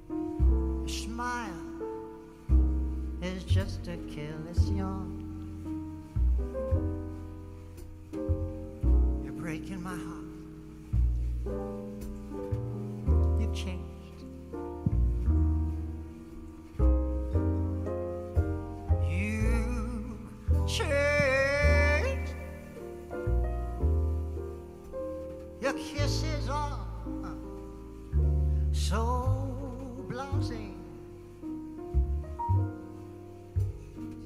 Your smile is just a careless yawn. You're breaking my heart. You've changed. Changed. Your kisses are so blousy.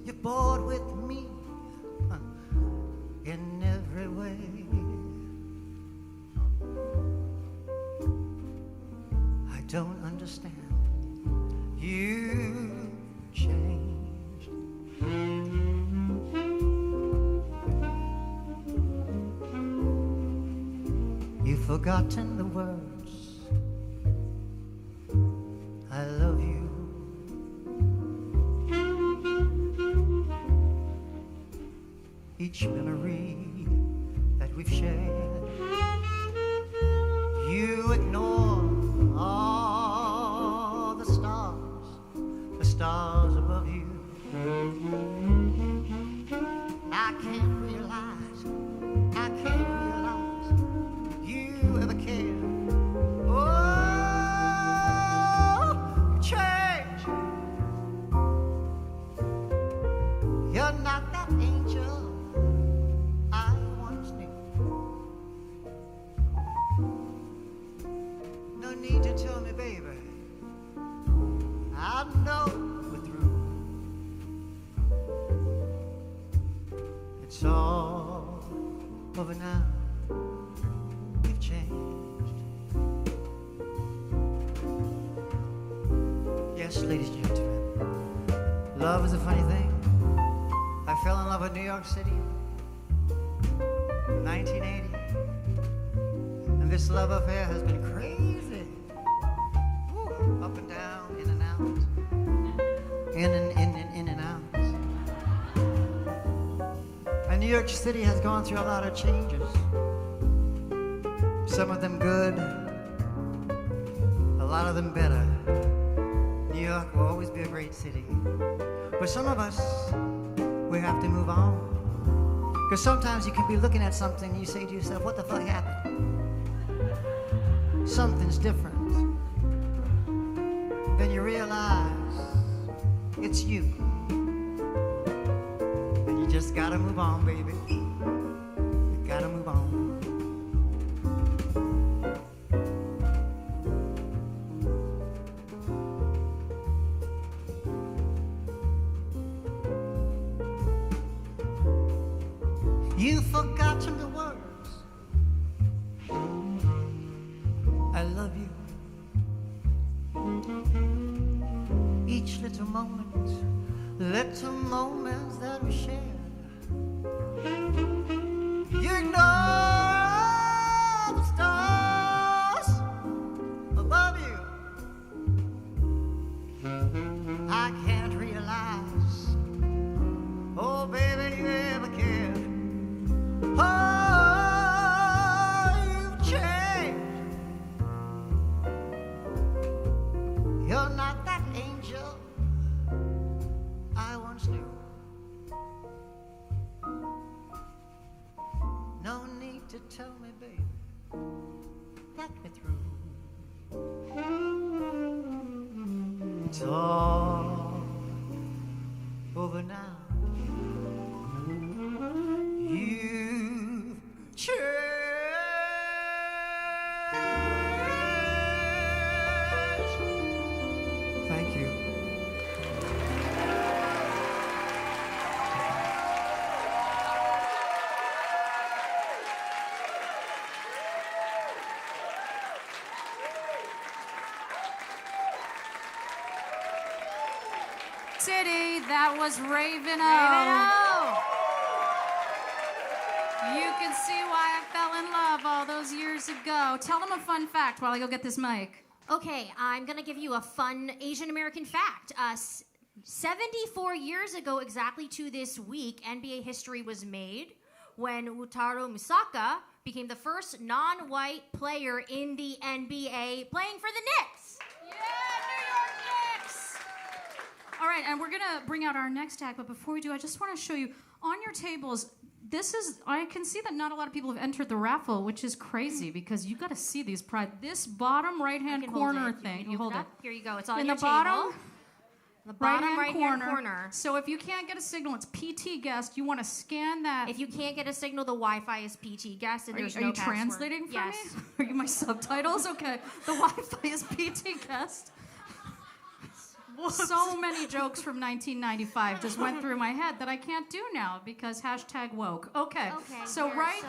You're bored with me in every way. I don't understand. You changed. You've forgotten the words. I love you. Each memory that we've shared, you ignore all the stars above you. I can't realize you ever cared. Oh, change. You're not that angel I once knew. No need to tell me, baby. I know we're through. It's all over now. You've changed. Yes, ladies and gentlemen, love is a funny thing. I fell in love with New York City in 1980. And this love affair has been crazy. Woo, up and down, in and out. In and out. And New York City has gone through a lot of changes. Some of them good, a lot of them better. New York will always be a great city. But some of us, we have to move on. Because sometimes you can be looking at something and you say to yourself, what the fuck happened? Something's different. Then you realize it's you. And you just gotta move on, baby. You gotta move on. You've forgotten the words. I love you. Each little moments that we shared. You ignore the stars above you. I can't realize, oh baby, you ever cared. Oh, you've changed. You're not that angel I once knew. No need to tell me, baby, that we're through. It's all over now. You've changed. Thank you. City. That was Raven O. You can see why I fell in love all those years ago. Tell them a fun fact while I go get this mic. Okay, I'm gonna give you a fun Asian American fact. 74 years ago, exactly to this week, NBA history was made when Wataru Musaka became the first non-white player in the NBA playing for the Knicks. Yeah, New York Knicks! All right, and we're gonna bring out our next act, but before we do, I just want to show you on your tables. I can see that not a lot of people have entered the raffle, which is crazy because you got to see these prizes. This bottom right-hand corner thing, you hold it. Here you go. It's on in your the table. bottom. The bottom right-hand right-hand corner. So if you can't get a signal, it's PT guest. You want to scan that. If you can't get a signal, the Wi-Fi is PT guest, and there's Are no you password. translating for Yes. me? Are you my subtitles? Okay. The Wi-Fi is PT guest. So many jokes from 1995 just went through my head that I can't do now because #woke. Okay. So right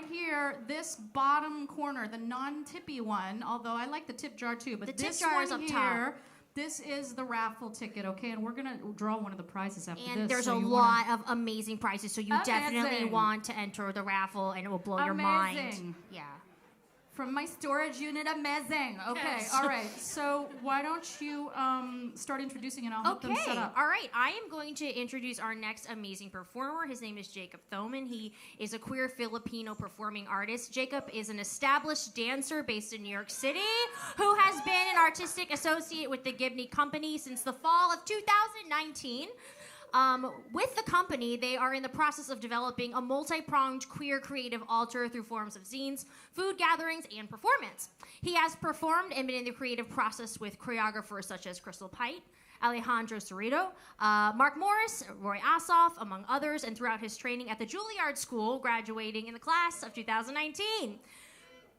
here, this bottom corner, the non-tippy one, although I like the tip jar too, but The tip this jar one is up here, top. this is the raffle ticket, okay? And we're gonna draw one of the prizes after this. And there's so a you lot of amazing prizes, so you definitely Amazing. want to enter the raffle, and it will blow your mind. Amazing. Yeah. From my storage unit, amazing. Okay, Yes. all right. So why don't you start introducing and I'll help them set up. All right. I am going to introduce our next amazing performer. His name is Jacob Thoman. He is a queer Filipino performing artist. Jacob is an established dancer based in New York City who has been an artistic associate with the Gibney Company since the fall of 2019. With the company, they are in the process of developing a multi-pronged queer creative altar through forms of zines, food gatherings, and performance. He has performed and been in the creative process with choreographers such as Crystal Pite, Alejandro Cerrito, Mark Morris, Roy Assoff, among others, and throughout his training at the Juilliard School, graduating in the class of 2019.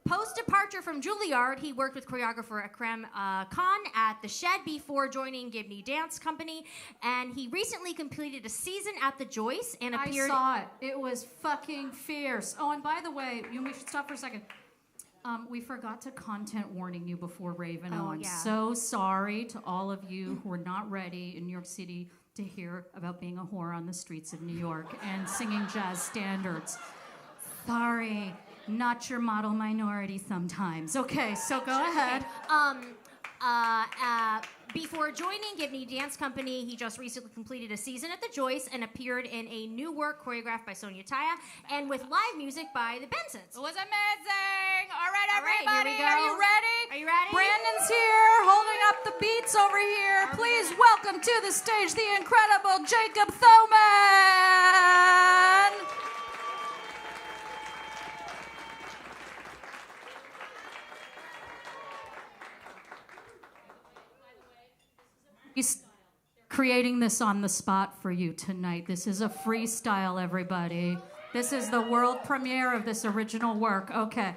Post-departure from Juilliard, he worked with choreographer Akram Khan at The Shed before joining Gibney Dance Company, and he recently completed a season at The Joyce and appeared... I saw it. It was fucking fierce. Oh, and by the way, we should stop for a second. We forgot to content warning you before Raven. Oh, I'm yeah. so sorry to all of you who are not ready in New York City to hear about being a whore on the streets of New York and singing jazz standards. Sorry. Not your model minority sometimes. Okay, so go ahead. Before joining Gibney Dance Company, he just recently completed a season at The Joyce and appeared in a new work choreographed by Sonia Taya and with live music by the Bensons. It was amazing. All right, everybody, here we go. are you ready? Are you ready? Brandon's here, holding up the beats over here. Please welcome to the stage the incredible Jacob Thoman. He's creating this on the spot for you tonight. This is a freestyle, everybody. This is the world premiere of this original work. Okay.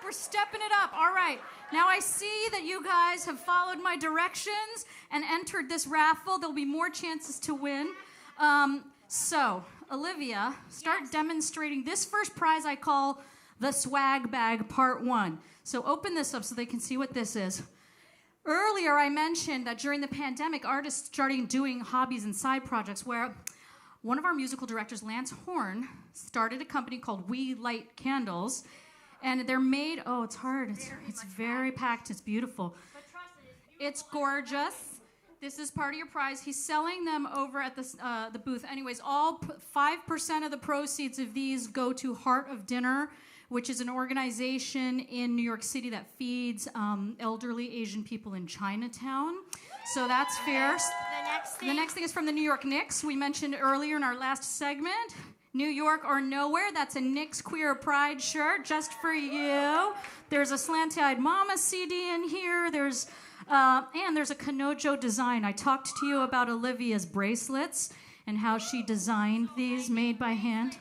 We're stepping it up. All right. Now I see that you guys have followed my directions and entered this raffle. There'll be more chances to win. So, Olivia, start demonstrating this first prize I call the swag bag part 1. So open this up so they can see what this is. Earlier, I mentioned that during the pandemic, artists started doing hobbies and side projects where one of our musical directors, Lance Horn, started a company called We Light Candles. And they're made, oh, it's hard. It's very packed. It's beautiful. But trust it, It's gorgeous. This is part of your prize. He's selling them over at the booth. Anyways, 5% of the proceeds of these go to Heart of Dinner, which is an organization in New York City that feeds elderly Asian people in Chinatown. So that's fierce. The next thing is from the New York Knicks. We mentioned earlier in our last segment, New York or Nowhere. That's a Knicks Queer Pride shirt just for you. There's a Slanty-Eyed Mama CD in here. And there's a Kanojo design. I talked to you about Olivia's bracelets and how she designed these made by hand. So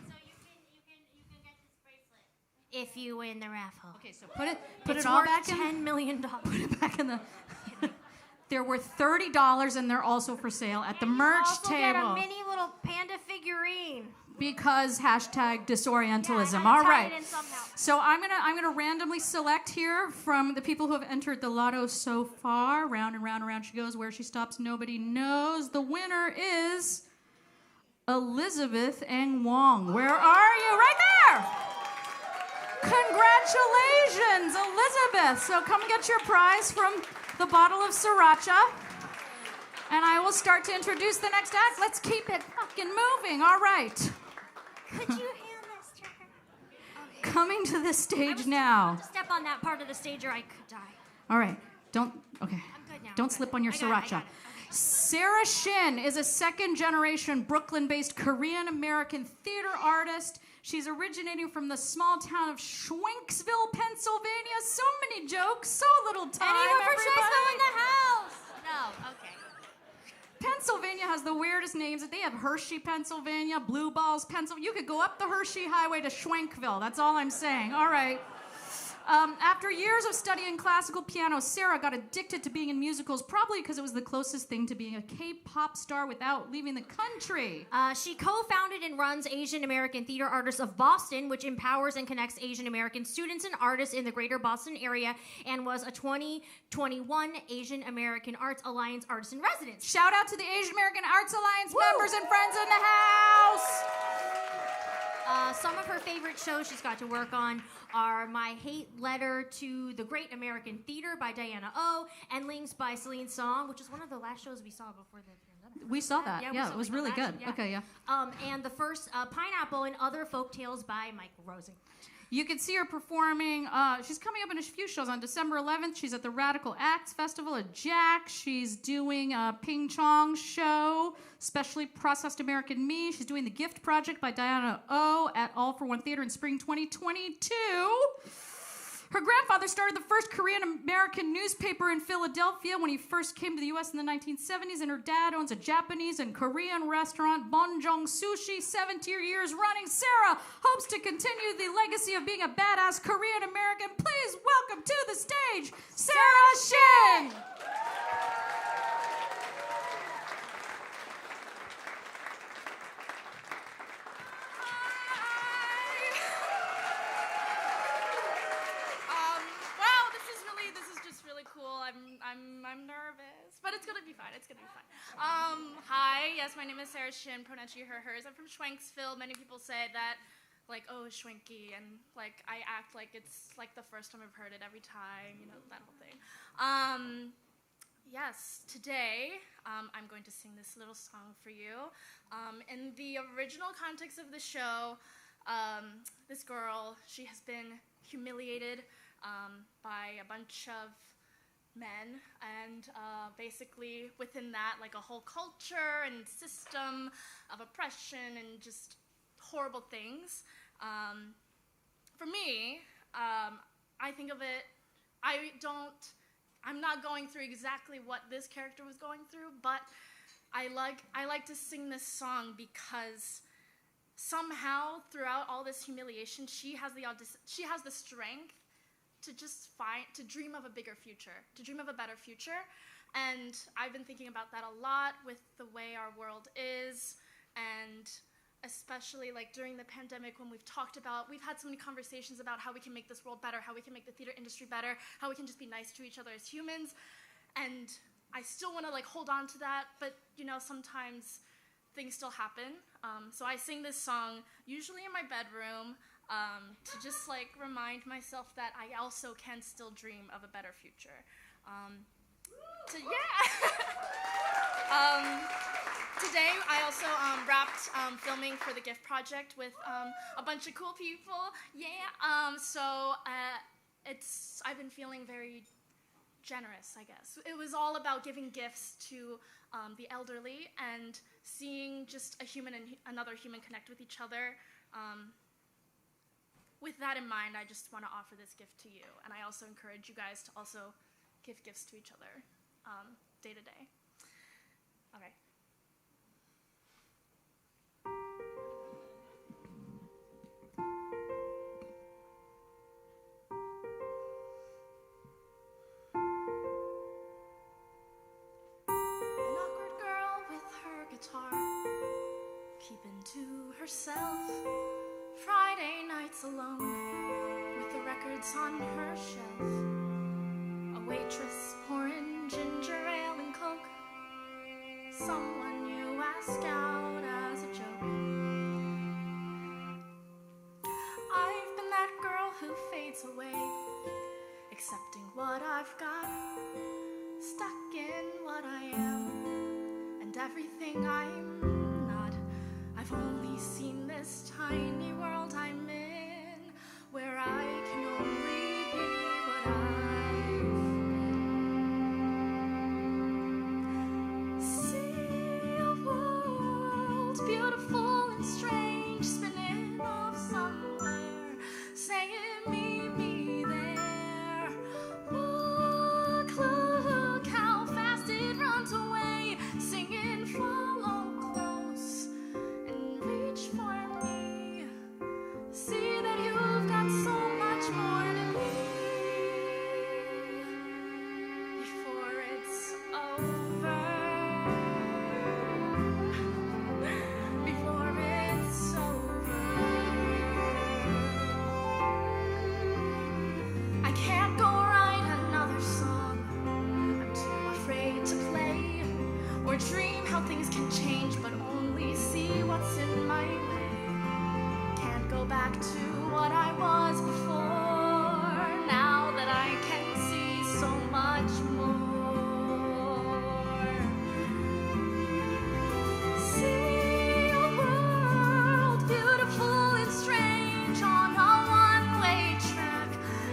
you can get this bracelet if you win the raffle. Okay, so put It's it all worth back in. $10 million. Put it back in the. They're worth $30, and they're also for sale at the merch also table. get a mini little panda figurine. Because #Disorientalism. Yeah, All tie right. it in somehow. So I'm gonna randomly select here from the people who have entered the lotto so far. Round and round and round she goes. Where she stops, nobody knows. The winner is Elizabeth Ng Wong. Where are you? Right there! Congratulations, Elizabeth. So come get your prize from the bottle of sriracha. And I will start to introduce the next act. Let's keep it fucking moving. All right. Could you hand this to her? Okay. Coming to the stage now. Step on that part of the stage or I could die. All right. Okay. I'm good now. Don't slip on your I got sriracha. it. Okay. Sarah Shin is a second-generation Brooklyn-based Korean-American theater artist. She's originating from the small town of Schwenksville, Pennsylvania. So many jokes, so little time, Anyone for everybody. Schwenksville in the house? No, okay. Pennsylvania has the weirdest names. They have Hershey, Pennsylvania, Blue Balls, Pennsylvania. You could go up the Hershey Highway to Schwenkville. That's all I'm saying. All right. After years of studying classical piano, Sarah got addicted to being in musicals, probably because it was the closest thing to being a K-pop star without leaving the country. She co-founded and runs Asian American Theater Artists of Boston, which empowers and connects Asian American students and artists in the greater Boston area, and was a 2021 Asian American Arts Alliance Artist in Residence. Shout out to the Asian American Arts Alliance members and friends in the house. Some of her favorite shows she's got to work on are My Hate Letter to the Great American Theater by Diana Oh and Links by Celine Song, which is one of the last shows we saw before the pandemic. We saw that. we Yeah, saw it was Michael really good. Jackson, Okay, yeah. And the first Pineapple and Other Folktales by Michael Rosen. You can see her performing. She's coming up in a few shows on December 11th. She's at the Radical Acts Festival at Jack. She's doing a Ping Chong show, Specially Processed American Me. She's doing The Gift Project by Diana Oh at All for One Theater in spring 2022. Her grandfather started the first Korean-American newspaper in Philadelphia when he first came to the U.S. in the 1970s, and her dad owns a Japanese and Korean restaurant, Bonjong Sushi, 17 years running. Sarah hopes to continue the legacy of being a badass Korean-American. Please welcome to the stage, Sarah Shin! I'm nervous, but it's gonna be fine. It's gonna be fine. Hi, yes, my name is Sarah Shin, pronoun she, her, hers. I'm from Schwenksville. Many people say that, like, oh, Schwenky, and like I act like it's like the first time I've heard it every time, you know, that whole thing. Yes, today I'm going to sing this little song for you. In the original context of the show, this girl, she has been humiliated by a bunch of men, and basically within that, like a whole culture and system of oppression and just horrible things. For me, I think of it, I'm not going through exactly what this character was going through, but I like to sing this song because somehow throughout all this humiliation, she has the strength to dream of a bigger future, to dream of a better future. And I've been thinking about that a lot with the way our world is, and especially like during the pandemic when we've had so many conversations about how we can make this world better, how we can make the theater industry better, how we can just be nice to each other as humans. And I still want to like hold on to that, but you know, sometimes things still happen. So I sing this song usually in my bedroom, to just like remind myself that I also can still dream of a better future. Today I also wrapped filming for the Gift Project with a bunch of cool people. I've been feeling very generous, I guess. It was all about giving gifts to the elderly and seeing just a human and another human connect with each other. With that in mind, I just want to offer this gift to you, and I also encourage you guys to also give gifts to each other day to day. Okay. An awkward girl with her guitar, keeping to herself. Friday nights alone, with the records on her shelf. A waitress pouring ginger ale and coke. Someone you ask out as a joke. fades away. Accepting what I've got, stuck in what I am, and everything I'm not. I've only seen this tiny world I'm in, where I can only be what I've see a world beautiful and strange, spinning off somewhere, saying meet me there. Look how fast it runs away, singing follow close and reach for me. See that you've got so much more to be before it's over. Before it's over. I can't go write another song. I'm too afraid to play or dream how things can change, but only see what's in my way. Can't go back to what I was before, now that I can see so much more. See a world beautiful and strange on a one-way track,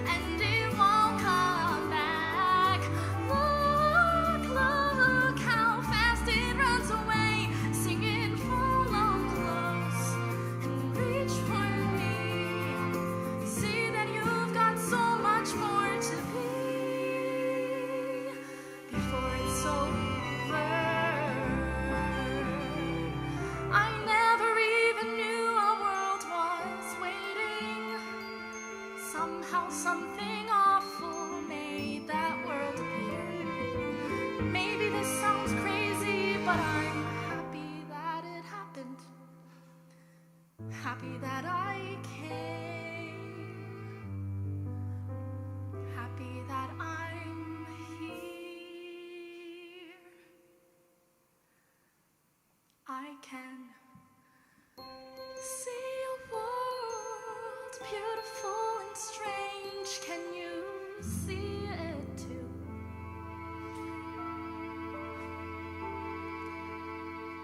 and it won't come back. Look how fast it runs away, singing follow close and reach for me. See that you've got so much more to be before it's over. I never even knew a world was waiting. Somehow something awful made that world appear. Maybe this sounds crazy, but I'm happy that it happened. Happy that I came. Happy that I'm here. I can see a world beautiful and strange. Can you see it too?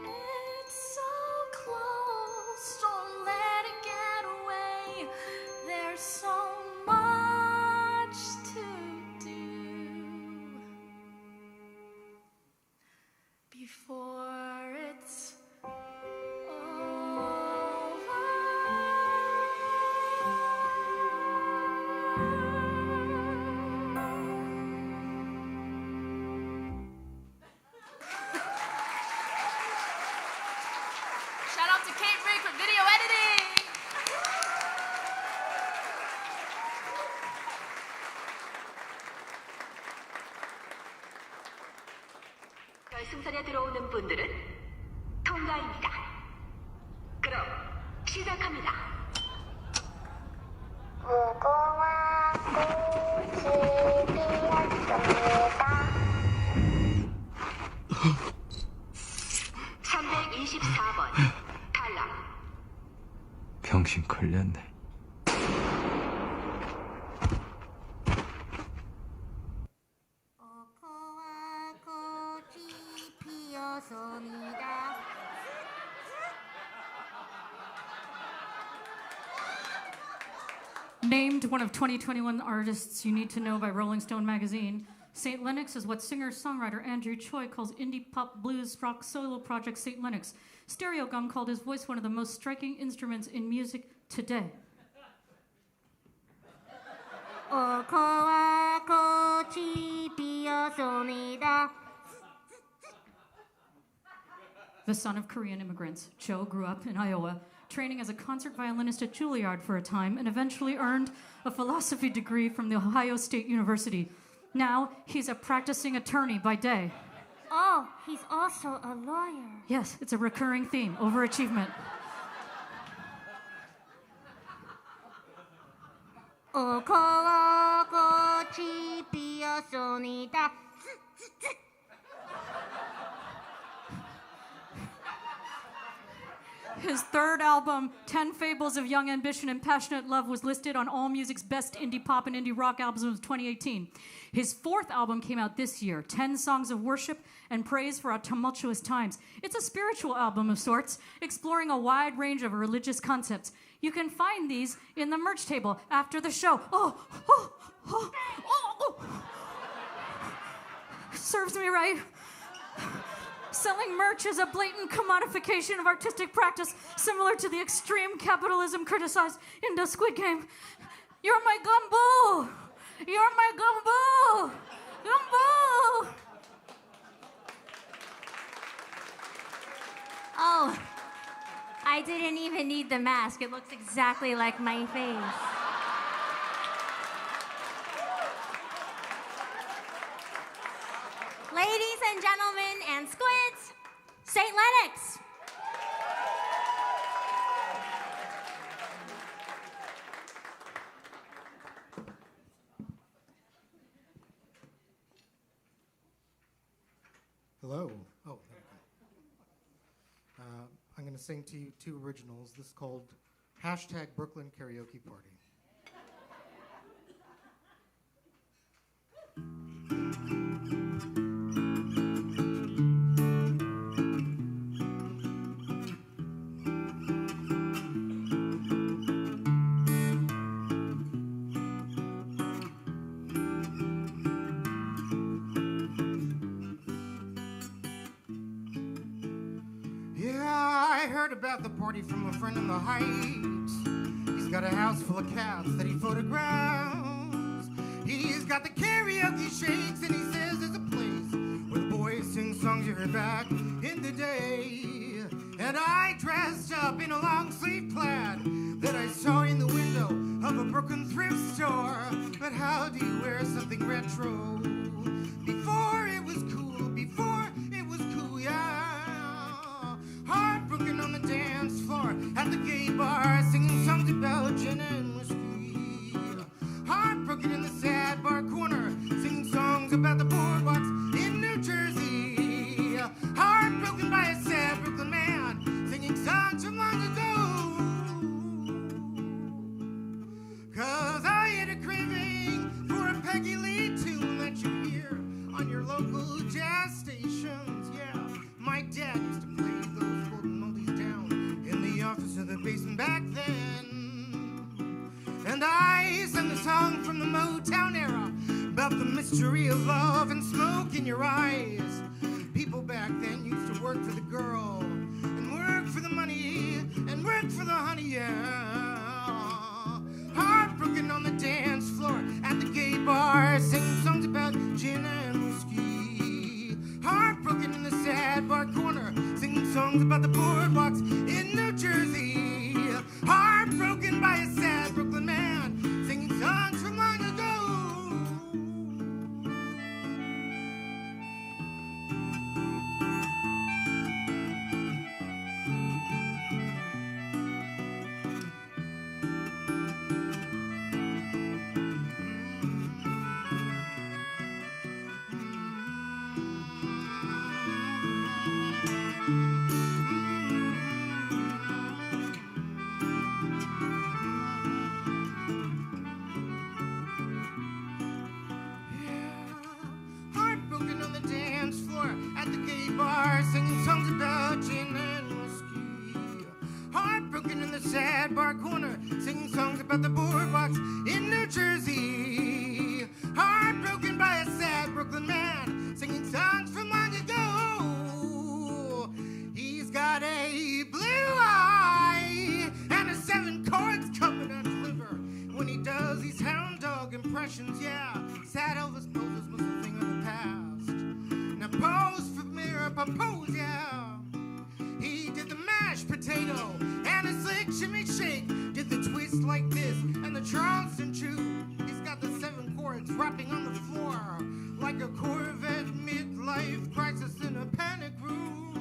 It's so close, don't let it get away. There's so much to do before it's Shout out to Kate Rigg for video editing. 결승선에 들어오는 분들은 통과입니다. 그럼 시작합니다. 무궁화 꽃이 피었습니다. 324번 탈락. 병신 걸렸네. Named one of 2021 artists you need to know by Rolling Stone magazine, St. Lennox is what singer-songwriter Andrew Choi calls indie pop blues rock solo project St. Lennox. Stereo Gum called his voice one of the most striking instruments in music today. The son of Korean immigrants, Cho grew up in Iowa, training as a concert violinist at Juilliard for a time, and eventually earned a philosophy degree from the Ohio State University. Now, he's a practicing attorney by day. Oh, he's also a lawyer. Yes, it's a recurring theme, overachievement. His His third album, 10 Fables of Young Ambition and Passionate Love, was listed on AllMusic's Best Indie Pop and Indie Rock Albums of 2018. His fourth album came out this year, 10 Songs of Worship and Praise for Our Tumultuous Times. It's a spiritual album of sorts, exploring a wide range of religious concepts. You can find these in the merch table after the show. Serves me right. Selling merch is a blatant commodification of artistic practice, similar to the extreme capitalism criticized in the Squid Game. You're my gumbo! You're my gumbo! Gumbo! Oh, I didn't even need the mask. It looks exactly like my face. Ladies and gentlemen and squids, St. Lennox. Hello. Oh, there we go. I'm going to sing to you two originals. This is called #Brooklyn Karaoke Party. About the party from a friend in the Heights. He's got a house full of cats that he photographs. He's got the karaoke shakes, and he says there's a place where the boys sing songs you heard back in the day. And I dressed up in a long sleeve plaid that I saw in the window of a Brooklyn thrift store. But how do you wear something retro? Before it was cool, yeah. Heartbroken on the dance floor at the gay bar, singing songs about gin and whiskey. Heartbroken in the sad bar corner, singing songs about the boardwalks in New Jersey. Heartbroken by a sad Brooklyn man, singing songs from long ago. 'Cause I had a craving for a Peggy Lee tune that you hear on your local jazz stations. Yeah, my dad used to play those golden oldies down in the office of the basement back then. And I sang the song from the Motown era about the mystery of love and smoke in your eyes. People back then used to work for the girl and work for the money and work for the honey, yeah. Heartbroken on the dance floor at the gay bar, singing songs about gin and whiskey. Heartbroken in the sad bar corner, singing songs about the boardwalks in New Jersey. Heartbroken by a sad Brooklyn man, singing songs from long ago. Singing songs about gin and whiskey. Heartbroken in the sad bar corner, singing songs about the boardwalks in New Jersey. Heartbroken by a sad Brooklyn man, singing songs from long ago. He's got a blue eye and a 7 chords coming out his liver. When he does these hound dog impressions, yeah, sad Elvis poses was a thing of the past. Now pose for mirror, pose, yeah. He did the mashed potato and a slick shimmy shake. Did the twist like this and the Charleston chew. He's got the 7 chords rapping on the floor like a Corvette midlife crisis in a panic room.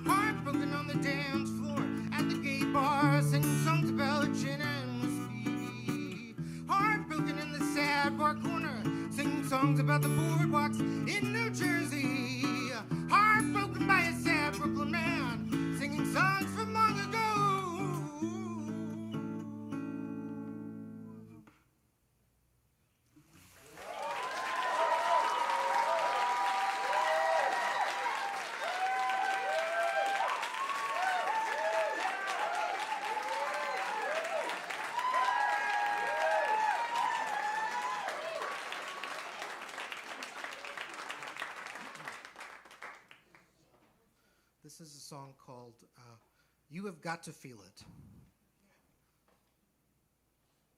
Heartbroken on the dance floor at the gay bar, singing songs about gin and whiskey. Heartbroken in the sad bar corner, singing songs about the boardwalks in New Jersey. Heartbroken by a sad Brooklyn man, singing songs from song called You Have Got to Feel It.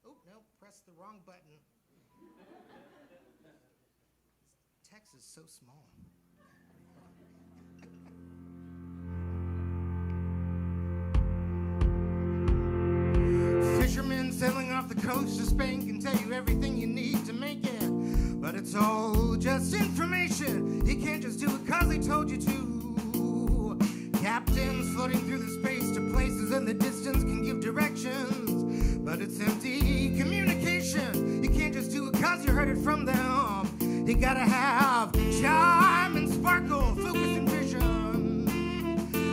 Oh, no, pressed the wrong button. Text is so small. Fishermen sailing off the coast of Spain can tell you everything you need to make it, but it's all just information. You can't just do it cause they told you to. Captains floating through the space to places in the distance can give directions, but it's empty communication. You can't just do it cause you heard it from them. You gotta have charm and sparkle, focus and vision.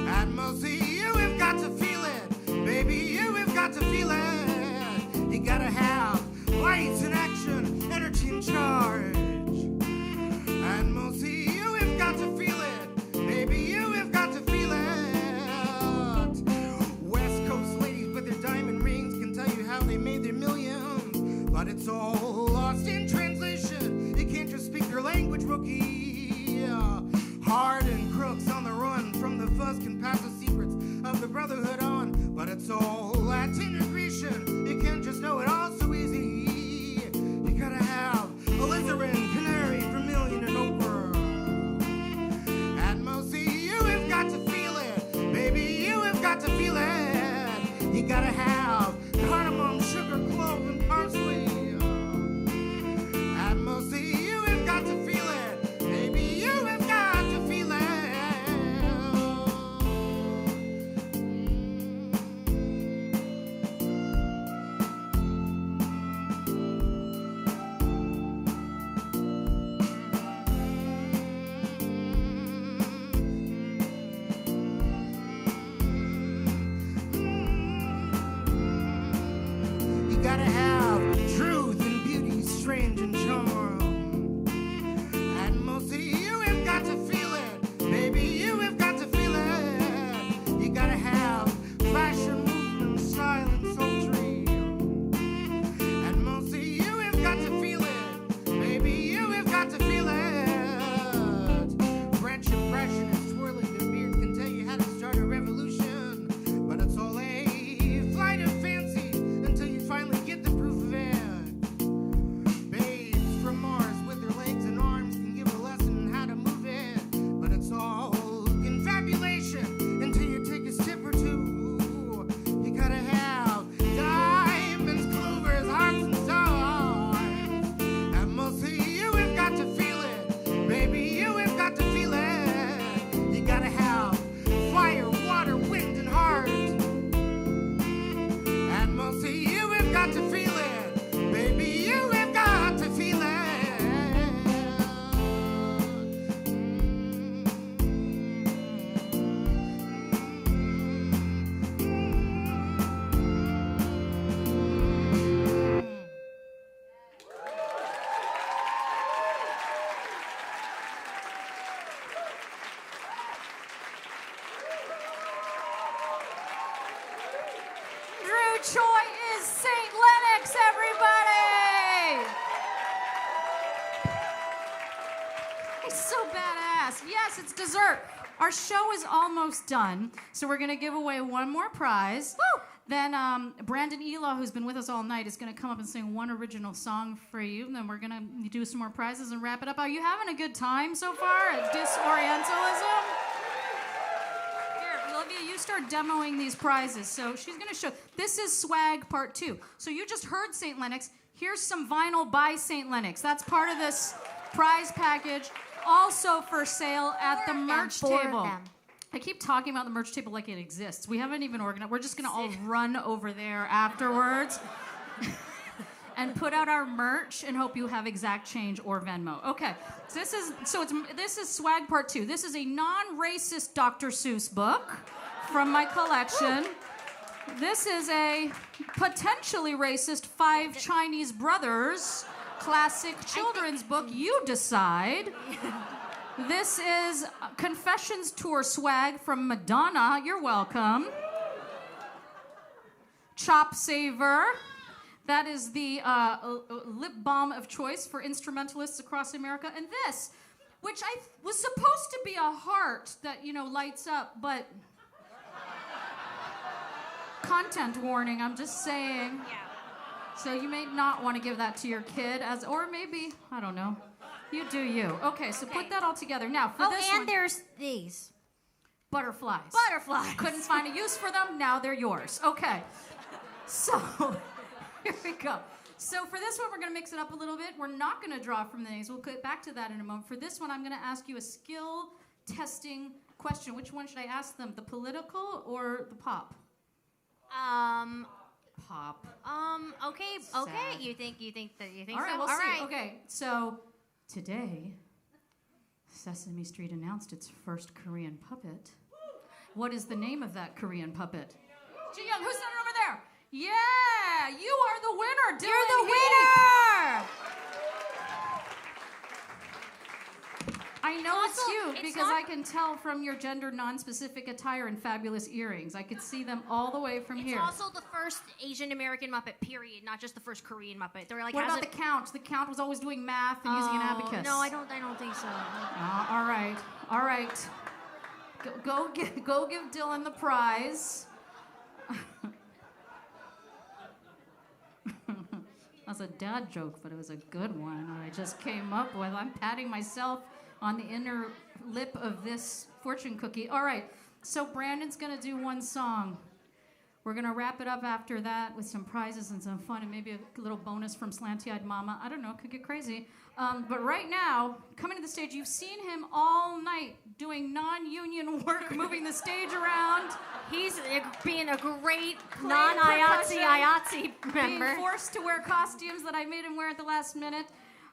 And mostly you have got to feel it, baby, you have got to feel it. You gotta have lights and action, energy and charge. And mostly you have got to feel it, baby, you have got to feel it. West Coast ladies with their diamond rings can tell you how they made their millions, but it's all lost in translation. You can't just speak their language, rookie. Hard and crooks on the run from the fuzz can pass the secrets of the brotherhood on, but it's all Latin and Grecian. You can't just know it all so easy. You gotta have alizarin, canary, vermilion, and okra. And mostly you have got to feel it, baby, you have got to feel it. You gotta have cardamom, sugar, clove, and parsley. And mostly you have got to feel it, baby, you have got to feel it. You gotta have truth and beauty, strange and charm. And mostly you have got to feel it, baby, you have got to feel it. You gotta have fashion, movement, style, and sultry. And mostly you have got to feel it, baby, you have got to feel it. French impressionists twirling their beard can tell you how to start a revolution, but it's all a flight of fancy until you finally get the proof of it. Babes from Mars with their legs and arms can give a lesson on how to move it, but it's all confabulation until you take a step or two. You gotta have diamonds, clovers, hearts, and stars. And mostly you have got to feel it, baby, you have got to feel it. You gotta have fire, water, wind, and heart. And mostly you have got to feel it, baby, you have got to feel it. Drew Choi is St. Lennox, everybody! He's so badass. Yes, it's dessert. Our show is almost done, so we're gonna give away one more prize. Woo! Then Brandon Elo, who's been with us all night, is gonna come up and sing one original song for you. And then we're gonna do some more prizes and wrap it up. Are you having a good time so far at Disorientalism? Here, Olivia, you start demoing these prizes. So she's gonna show. This is swag part 2. So you just heard St. Lennox. Here's some vinyl by St. Lennox. That's part of this prize package. Also for sale at the merch table. I keep talking about the merch table like it exists. We haven't even organized. We're just gonna all run over there afterwards and put out our merch and hope you have exact change or Venmo. Okay, so this is swag part 2. This is a non-racist Dr. Seuss book from my collection. This is a potentially racist 5 Chinese Brothers classic children's book. You decide. This is Confessions Tour swag from Madonna. You're welcome. Chop Saver. That is the lip balm of choice for instrumentalists across America. And this, which was supposed to be a heart that, lights up, but content warning, I'm just saying. Yeah. So you may not want to give that to your kid, or maybe, I don't know. You do you. Okay, so put that all together. Now, for this one... there's these. Butterflies. Butterflies. Couldn't find a use for them, now they're yours. Okay. So, here we go. So for this one, we're going to mix it up a little bit. We're not going to draw from the names. We'll get back to that in a moment. For this one, I'm going to ask you a skill testing question. Which one should I ask them? The political or the pop? Pop. Okay. Sad. You think All right, so? we'll All see. right. Okay, so today, Sesame Street announced its first Korean puppet. What is the name of that Korean puppet? Ji-young, who's sitting over there? Yeah, you are the winner, Dylan. You're the Heath. winner. I know it's also- you it's because not- I can tell from your gender non-specific attire and fabulous earrings. I could see them all the way from It's here. also the first Asian American Muppet, period, not just the first Korean Muppet. They're like, What about hasn't- the Count? The Count was always doing math and using an abacus. No, I don't think so. All right. Go give Dylan the prize. That's a dad joke, but it was a good one I just came up with. I'm patting myself on the inner lip of this fortune cookie. All right, so Brandon's gonna do one song. We're gonna wrap it up after that with some prizes and some fun and maybe a little bonus from Slanty-Eyed Mama. I don't know, it could get crazy. But right now, coming to the stage, you've seen him all night doing non-union work, moving the stage around. He's being a great Playing non-IATSE member. Being forced to wear costumes that I made him wear at the last minute.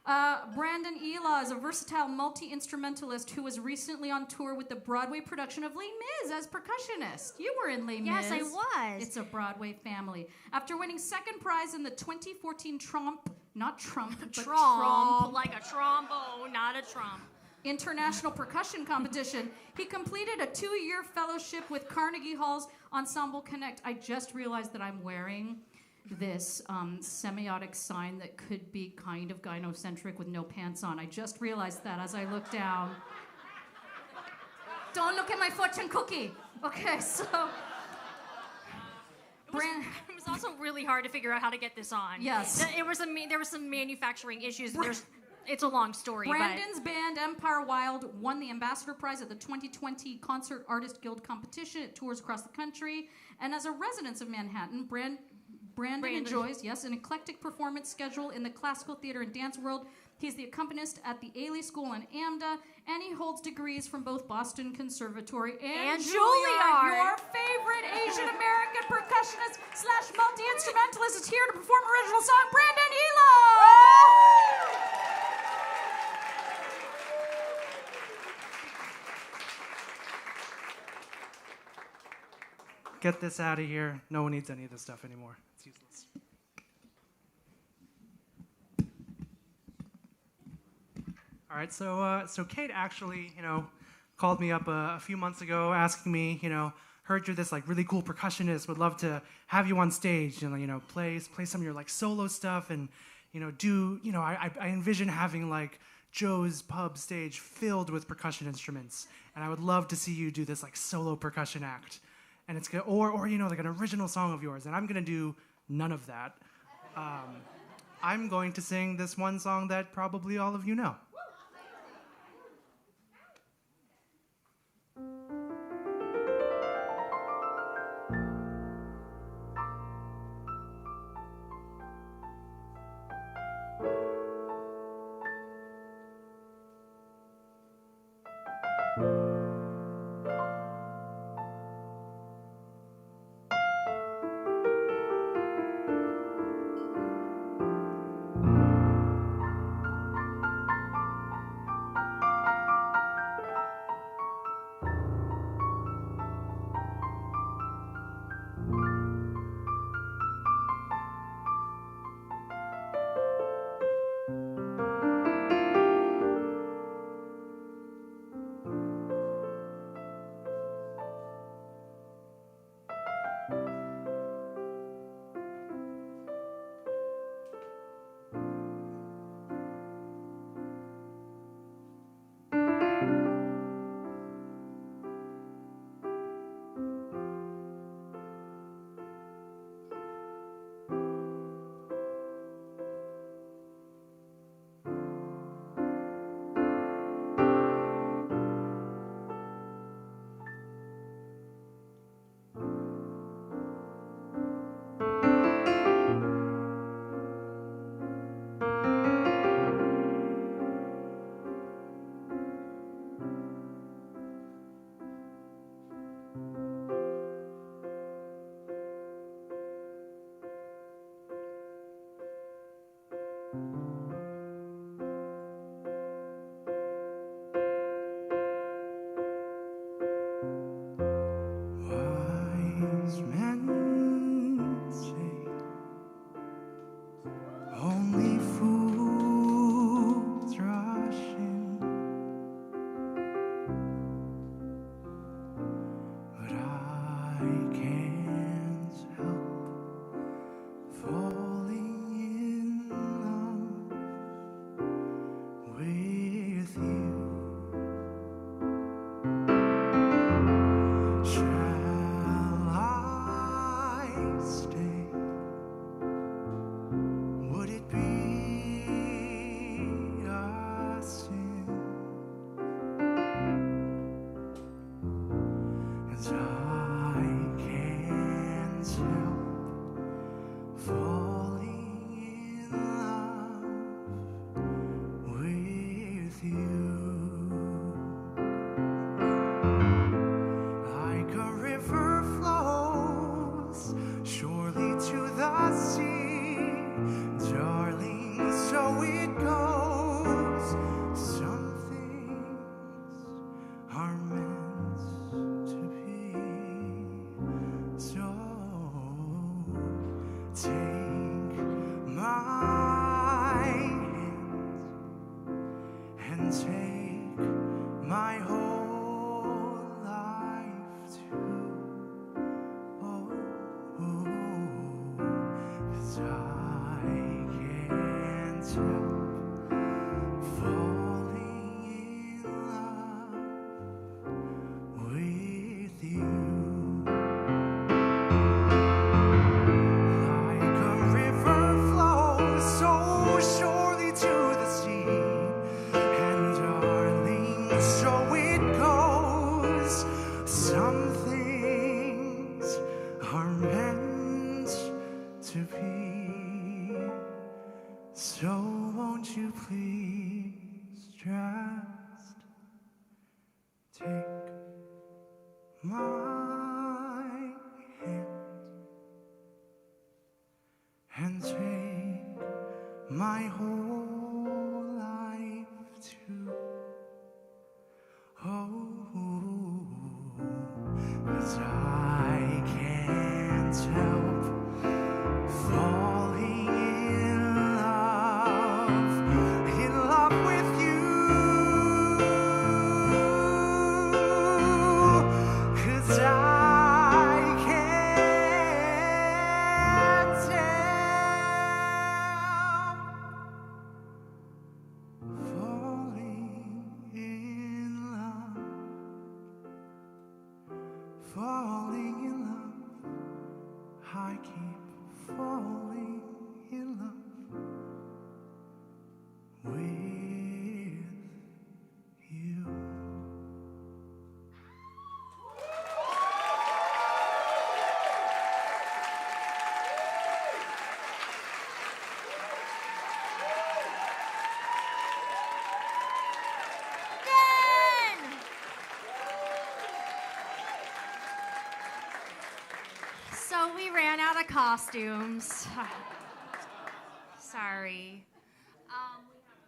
Brandon Ela is a versatile multi-instrumentalist who was recently on tour with the Broadway production of Les Mis as percussionist. You were in Les Mis. Yes, I was. It's a Broadway family. After winning second prize in the 2014 not Trump, but Trump. Like a trombone, not a trump. International Percussion Competition, he completed a 2-year fellowship with Carnegie Hall's Ensemble Connect. I just realized that I'm wearing this semiotic sign that could be kind of gynocentric with no pants on. I just realized that as I look down. Don't look at my fortune cookie. Okay, so... It was also really hard to figure out how to get this on. Yes. There was some manufacturing issues. It's a long story. Brandon's band, Empire Wild, won the Ambassador Prize at the 2020 Concert Artist Guild competition. It tours across the country. And as a resident of Manhattan, Brandon enjoys, an eclectic performance schedule in the classical theater and dance world. He's the accompanist at the Ailey School in AMDA, and he holds degrees from both Boston Conservatory and Juilliard. Your favorite Asian American percussionist / multi-instrumentalist is here to perform original song, Brandon Ela! Get this out of here. No one needs any of this stuff anymore. It's useless. All right, so Kate actually, called me up a few months ago asking me, heard you're this like really cool percussionist, would love to have you on stage and play some of your like solo stuff and I envision having like Joe's Pub stage filled with percussion instruments, and I would love to see you do this like solo percussion act. And it's gonna, or like an original song of yours, and I'm gonna do none of that. I'm going to sing this one song that probably all of you know. Wise men say only fools rush in, but I can't help falling in love with you. Shall I stay? Would it be a sin? As I can't help falling in love with you. Like a river flows surely to the sea, darling, so it goes. Some things are meant to be. So take my hand and take my whole life too. Oh, 'cause I can't help falling in love with you. Like a river flows so surely to the sea, and darling, so it goes. Some things are meant to be. So won't you please just take my hand and take my whole life too. Oh, 'cause I can't help falling in love with you. 'Cause I can't help falling in love. I keep falling in love with you. So we ran out of costumes. Sorry. We have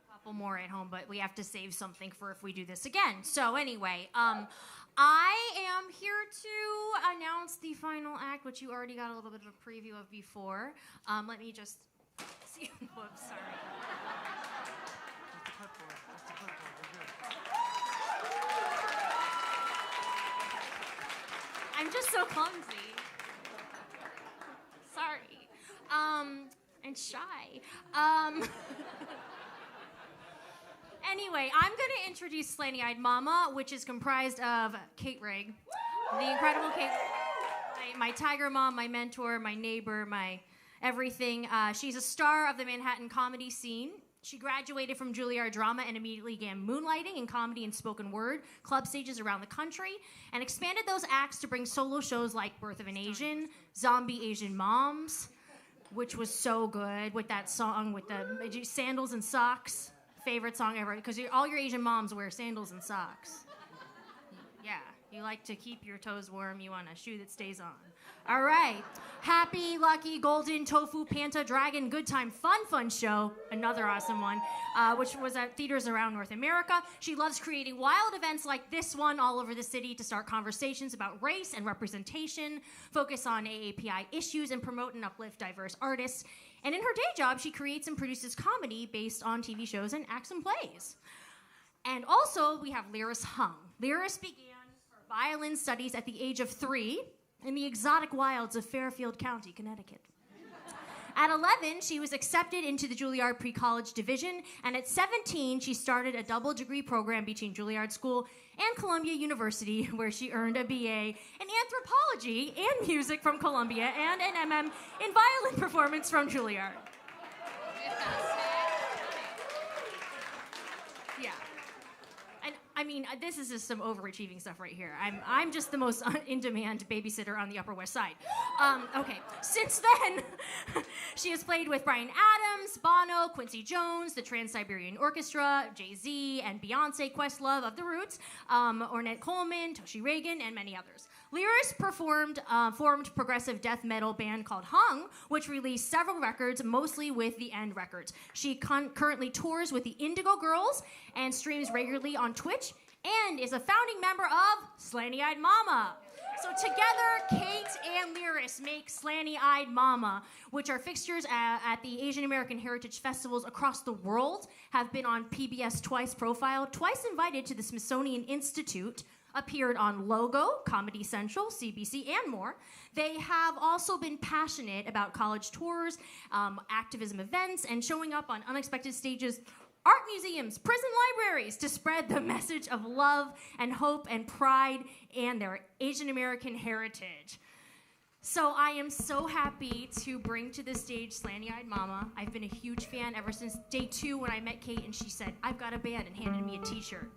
a couple more at home, but we have to save something for if we do this again. So anyway, I am here to announce the final act, which you already got a little bit of a preview of before. Let me just see. Whoops, sorry. I'm just so clumsy. Sorry. And shy. Anyway, I'm going to introduce Slanty-Eyed Mama, which is comprised of Kate Rigg, the incredible Kate, my tiger mom, my mentor, my neighbor, my everything. She's a star of the Manhattan comedy scene. She graduated from Juilliard Drama and immediately began moonlighting in comedy and spoken word club stages around the country and expanded those acts to bring solo shows like Birth of an Asian, Zombie Asian Moms, which was so good with that song with the sandals and socks. Favorite song ever, because all your Asian moms wear sandals and socks. You like to keep your toes warm. You want a shoe that stays on. All right. Happy, Lucky, Golden, Tofu, Panta, Dragon, Good Time, Fun Show. Another awesome one, which was at theaters around North America. She loves creating wild events like this one all over the city to start conversations about race and representation, focus on AAPI issues, and promote and uplift diverse artists. And in her day job, she creates and produces comedy based on TV shows and acts and plays. And also, we have Lyris Hung. Lyris began her violin studies at the age of 3 in the exotic wilds of Fairfield County, Connecticut. At 11, she was accepted into the Juilliard Pre-College Division, and at 17, she started a double degree program between Juilliard School and Columbia University, where she earned a BA in anthropology and music from Columbia and an MM in violin performance from Juilliard. Yeah. And I mean, this is just some overachieving stuff right here. I'm just the most in-demand babysitter on the Upper West Side. Okay. Since then, she has played with Bryan Adams, Bono, Quincy Jones, the Trans-Siberian Orchestra, Jay-Z, and Beyonce, Questlove of The Roots, Ornette Coleman, Toshi Reagan, and many others. Lyris formed progressive death metal band called Hung, which released several records, mostly with the End Records. She currently tours with the Indigo Girls and streams regularly on Twitch, and is a founding member of Slanty Eyed Mama. So together, Kate and Lyris make Slanty Eyed Mama, which are fixtures at the Asian American Heritage Festivals across the world, have been on PBS Twice Profile, twice invited to the Smithsonian Institute, appeared on Logo, Comedy Central, CBC, and more. They have also been passionate about college tours, activism events, and showing up on unexpected stages, art museums, prison libraries, to spread the message of love and hope and pride and their Asian American heritage. So I am so happy to bring to the stage Slanty Eyed Mama. I've been a huge fan ever since day 2 when I met Kate and she said, "I've got a band," and handed me a t-shirt.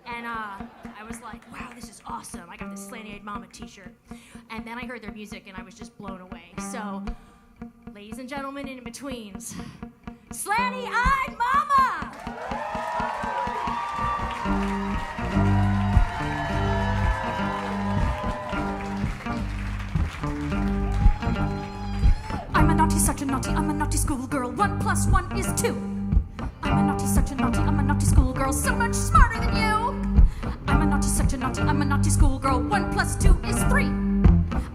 And I was like, wow, this is awesome. I got this Slanty Eyed Mama t-shirt. And then I heard their music and I was just blown away. So, ladies and gentlemen in betweens, Slanty Eyed Mama! I'm a naughty, such a naughty, I'm a naughty schoolgirl. 1 + 1 is 2. I'm a naughty, such a naughty, I'm a naughty schoolgirl, so much smarter than you. I'm a naughty, such a naughty, I'm a naughty schoolgirl. 1 + 2 is 3.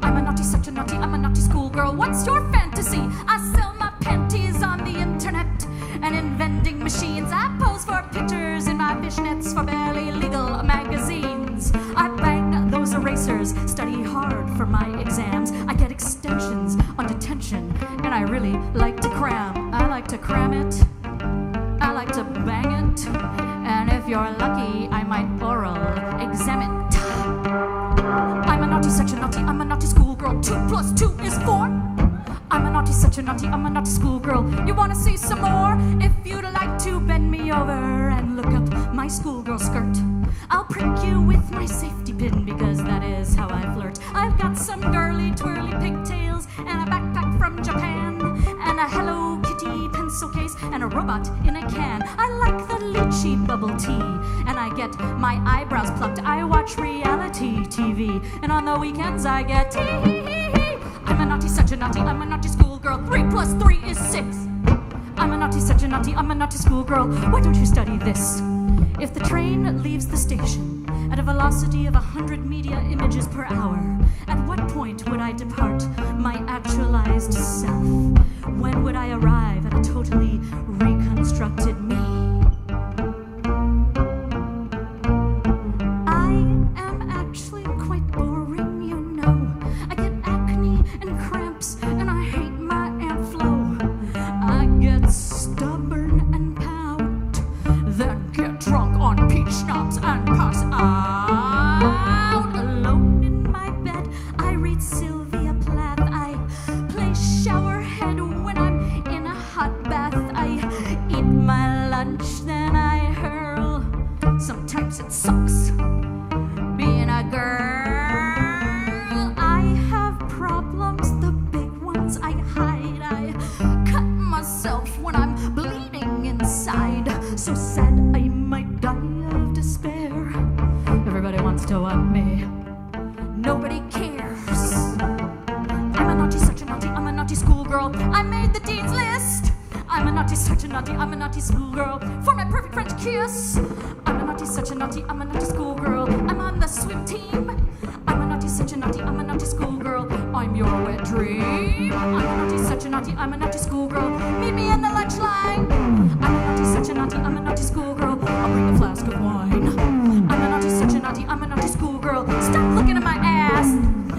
I'm a naughty, such a naughty, I'm a naughty schoolgirl. What's your fantasy? I sell my panties on the internet and in vending machines. I pose for pictures in my fishnets for barely legal magazines. I bang those erasers, study hard for my exams. I get extensions on detention, and I really like to cram. I like to cram it. I like to bang it. And if you're lucky, I might oral examine it. I'm a naughty, such a naughty, I'm a naughty schoolgirl. 2 + 2 is 4. I'm a naughty, such a naughty, I'm a naughty schoolgirl. You wanna see some more? If you'd like to bend me over and look up my schoolgirl skirt, I'll prick you with my safety pin because that is how I flirt. I've got some girly twirly pigtails and a backpack from Japan and a Hello Kitty pencil case and a robot in a can. I like the lychee bubble tea and I get my eyebrows plucked. I watch reality TV and on the weekends I get tee-hee-hee-hee. I'm a naughty, such a naughty, I'm a naughty schoolgirl. 3 + 3 is 6. I'm a naughty, such a naughty, I'm a naughty schoolgirl. Why don't you study this? If the train leaves the station at a velocity of 100 media images per hour, at what point would I depart my actualized self? When would I arrive at a totally reconstructed me? I am actually quite boring, you know. I get acne and cramps and I hate my airflow. I get stubborn and pout, then get drunk on peach schnapps and pass out. Alone in my bed, I read Sylvia Plath. I play showerhead when I'm in a hot bath. I eat my lunch, then I hurl. Sometimes it sucks being a girl. I have problems, the big ones I hide. I cut myself when I'm bleeding inside. So sad I might die of despair. Everybody wants to want me. boys list. I'm a naughty, such a naughty, I'm a naughty schoolgirl. For my perfect French kiss. I'm a naughty, such a naughty, I'm a naughty schoolgirl. I'm on the swim team. I'm a naughty, such a naughty, I'm a naughty schoolgirl. I'm your wet dream. I'm a naughty, such a naughty, I'm a naughty schoolgirl. Meet me in the lunch line. I'm a naughty, such a naughty, I'm a naughty schoolgirl. I'll bring a flask of wine. I'm a naughty, such a naughty, I'm a naughty schoolgirl. Stop looking at my ass.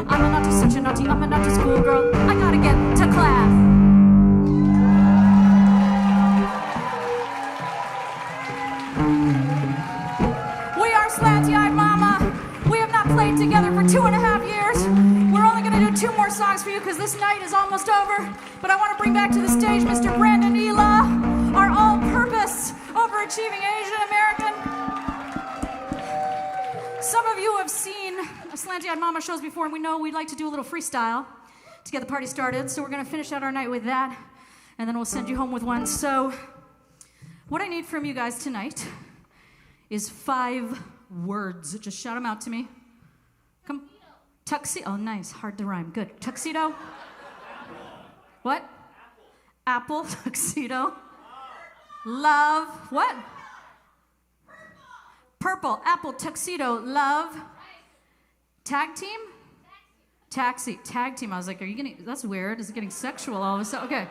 I'm a naughty, such a naughty, I'm a naughty schoolgirl. I gotta get to class. We are Slanty-Eyed Mama. We have not played together for 2.5 years. We're only gonna do 2 more songs for you because this night is almost over. But I want to bring back to the stage Mr. Brandon Ela, our all-purpose, overachieving Asian American. Some of you have seen Slanty-Eyed Mama shows before, and we know we'd like to do a little freestyle to get the party started. So we're going to finish out our night with that, and then we'll send you home with one. So what I need from you guys tonight is 5 words. Just shout them out to me. Come. Tuxedo. Oh, nice. Hard to rhyme. Good. Tuxedo. What? Apple. Tuxedo. Love. What? Purple, apple, tuxedo, love. Tag team? Taxi, tag team. I was like, are you getting, that's weird. Is it getting sexual all of a sudden? Okay.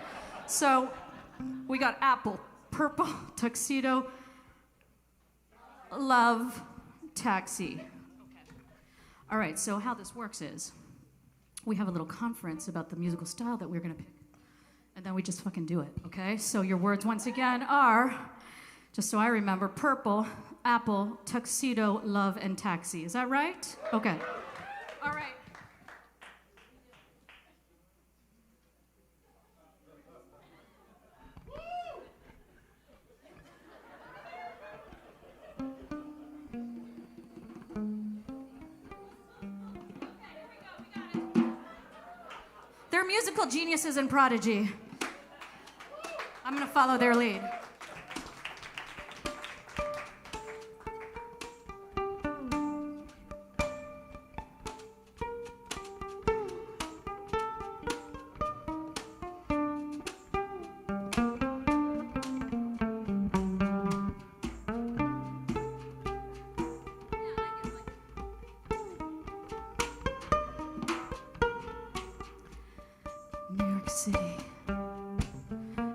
So we got apple, purple, tuxedo, love, taxi. Okay. All right, so how this works is we have a little conference about the musical style that we're going to pick. And then we just fucking do it, okay? So your words, once again, are, just so I remember, purple, apple, tuxedo, love, and taxi. Is that right? Okay. All right. They're musical geniuses and prodigy. I'm going to follow their lead.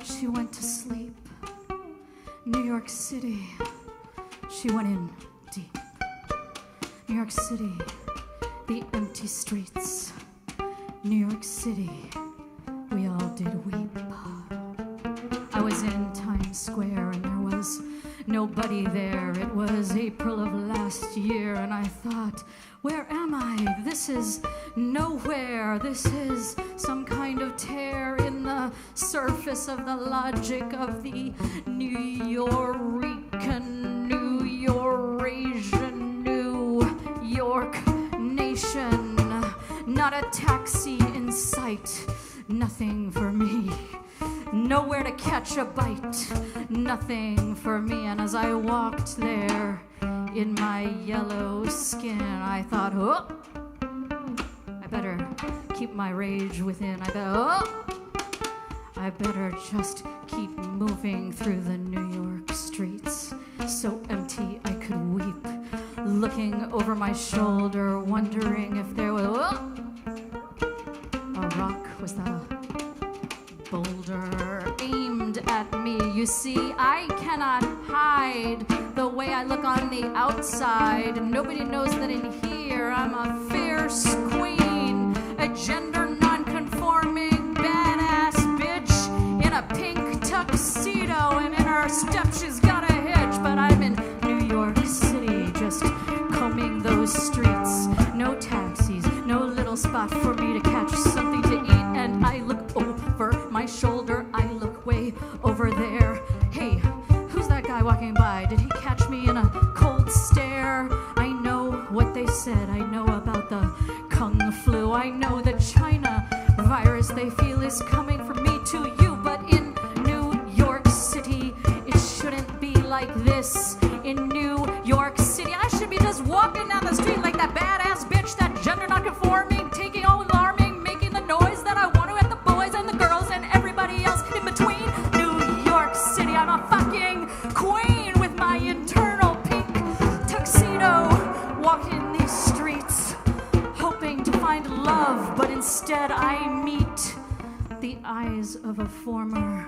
She went to sleep. New York City, she went in deep. New York City, the empty streets. New York City, we all did weep. I was in Times Square and there was nobody there. It was April of last year and I thought, where am I? This is nowhere. This is some kind of tear in the surface of the logic of the Nuyorican, Nuyorasian, New York nation. Not a taxi in sight. Nothing for me. Nowhere to catch a bite. Nothing for me. And as I walked there, in my yellow skin, I thought, oh, I better keep my rage within. I better just keep moving through the New York streets, so empty I could weep, looking over my shoulder, wondering if there was a rock. Was that a boulder aimed at me? You see, I cannot hide the way I look on the outside. Nobody knows that in here I'm a fierce queen, a gender non-conforming badass bitch in a pink tuxedo, and in her step she's got a hitch. But I'm in New York City, just combing those streets. No taxis, no little spot for me to catch something to eat. And I look over my shoulder, I look way over there. Hey, who's that guy walking by? Did he catch me in a cold stare? I know what they said. I know about the Kung flu. I know the China virus they feel is coming from me to you. But in New York City, it shouldn't be like this. In New York City, I should be just walking down the street like that badass bitch, that gender non-conforming, taking all alarming, making the noise that I want to at the boys and the girls and everybody else in between. eyes of a former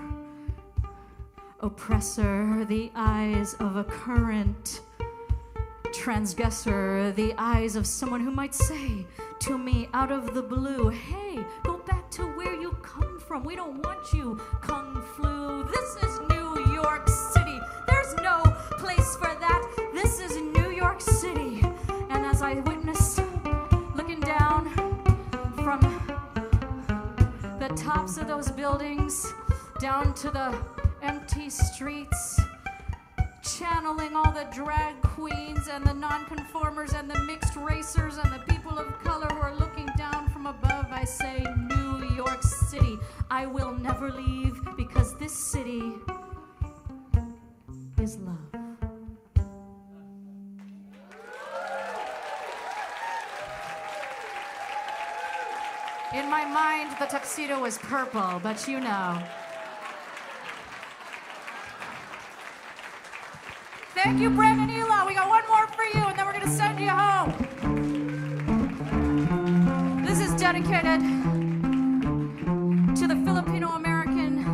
oppressor, the eyes of a current transgressor, the eyes of someone who might say to me out of the blue, hey, go back to where you come from. We don't want you, Kung Flu. This is New York City. There's no place for that. This is New York City. And as I witnessed, looking down from the tops of those buildings down to the empty streets, channeling all the drag queens and the nonconformers and the mixed racers and the people of color who are looking down from above, I say, New York City, I will never leave, because this city is love. In my mind, the tuxedo was purple, but you know. Thank you, Brandon Elo. We got one more for you, and then we're going to send you home. This is dedicated to the Filipino-American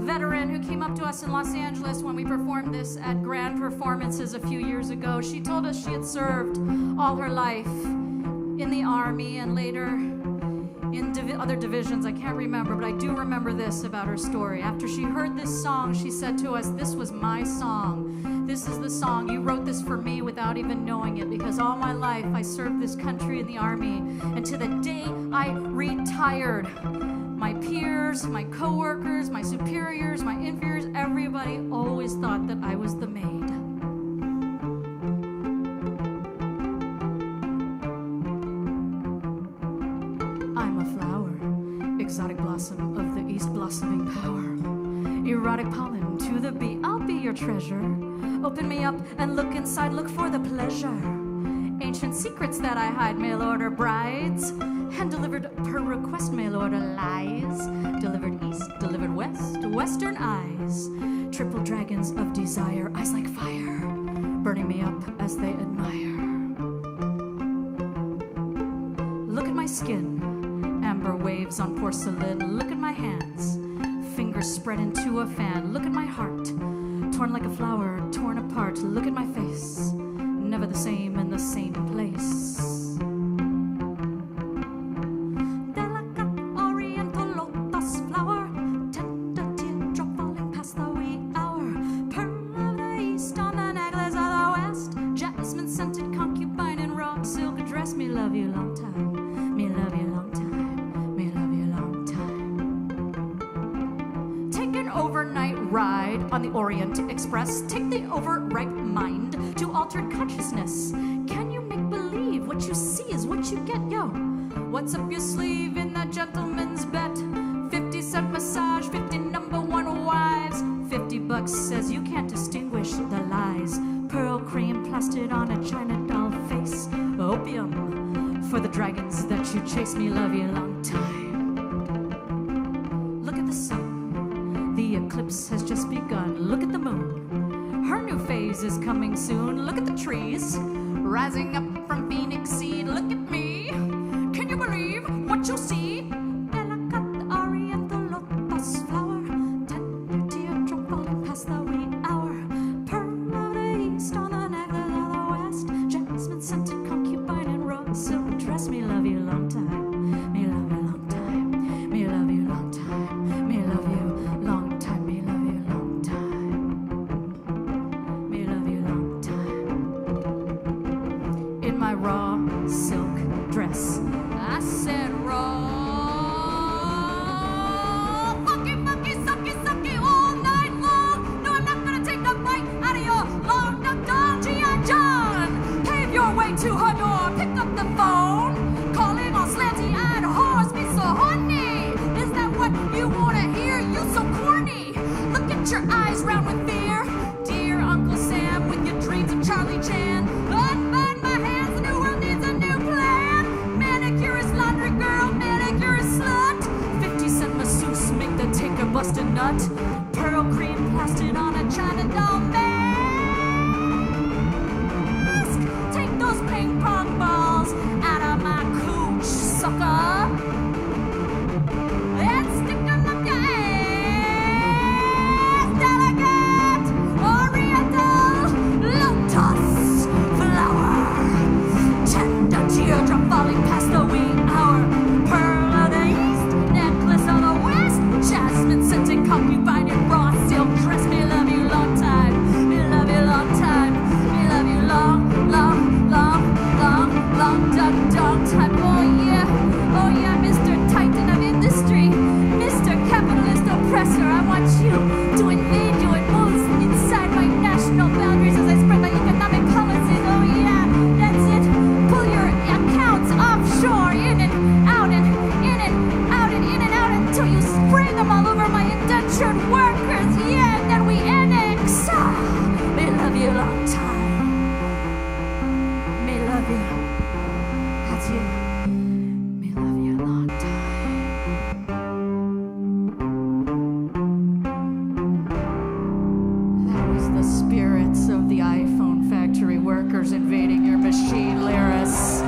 veteran who came up to us in Los Angeles when we performed this at Grand Performances a few years ago. She told us she had served all her life in the Army and later in other divisions. I can't remember, but I do remember this about her story. After she heard this song, she said to us, this was my song. This is the song. You wrote this for me without even knowing it, because all my life I served this country in the Army. And to the day I retired, my peers, my coworkers, my superiors, my inferiors, everybody always thought that I was the maid. I'm a flower, exotic blossom of the east blossoming power. Erotic pollen to the bee, I'll be your treasure. Open me up and look inside, look for the pleasure. Ancient secrets that I hide, mail order brides. Hand delivered per request, mail order lies. Delivered east, delivered west, western eyes. Triple dragons of desire, eyes like fire, burning me up as they admire. Look at my skin, amber waves on porcelain. Look at my hands, fingers spread into a fan. Look at my heart, torn like a flower, torn apart. Look at my face, never the same in the same place. Delicate oriental lotus flower, tender teardrop falling past the wee hour. Pearl of the east on the necklace of the west. Jasmine scented concubine in raw silk dress. Me love you long time, me love you long time, me love you long time. Take an overnight ride on the Orient Express. Take the overripe mind to altered consciousness. Can you make believe what you see is what you get, yo? What's up your sleeve in that gentleman's bet? 50-cent massage, 50 number one wives. $50 says you can't distinguish the lies. Pearl cream plastered on a China doll face. Opium for the dragons that you chase. Me love you long time. Look at the sun, the eclipse has just begun. Look at the moon, her new phase is coming soon. Look at the trees, rising up from phoenix seed. Look at me, can you believe what you see? Delicate oriental lotus flower, tender teardrop falling past the wee hour. Pearl of the east on the necklace of the west. Jasmine scented concubine in raw silk dress. Me love you long time, me love you long time, me love you long time, me love you long time, me love you long time, me love you long time. In my raw silk dress, I said raw. Funky, funky, sucky, sucky all night long. No, I'm not gonna take the bite out of your long duck doll. G.I. John, pave your way to her door. Pick up the phone, calling all slanty-eyed whores. Me so horny, is that what you wanna hear? You so corny, look at your eyes round with fear. Dear Uncle Sam, with your dreams of Charlie Chan. Unbind my hands, the new world needs a new plan. Manicurist, laundry girl, manicurist slut. 50-cent masseuse, make the tinker bust a nut. Pearl cream plastered on a China doll mask. Take those ping pong balls out of my cooch, sucker. And stick aggressor. I want you to invade your moves inside my national boundaries as I spread my economic policies. Oh yeah, that's it. Pull your accounts offshore, in and out and in and out and in and out until you spray them all over my indentured workers. Yeah, and then we annex. May love you a long time. May love you. That's you. May love you a long time. That was the spirits of the iPhone factory workers invading your machine, Lyris.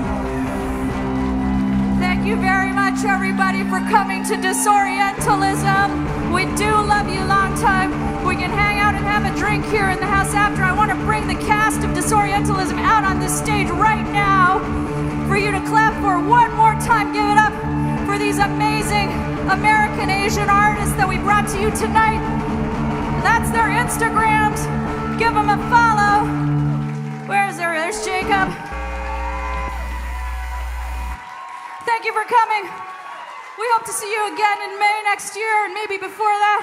Thank you very much, everybody, for coming to Disorientalism. We do love you long time. We can hang out and have a drink here in the house after. I want to bring the cast of Disorientalism out on this stage right now for you to clap for one more time. Give it up for these amazing American Asian artists that we brought to you tonight. That's their Instagrams. Give them a follow. Where is there? There's Jacob. Thank you for coming. We hope to see you again in May next year and maybe before that.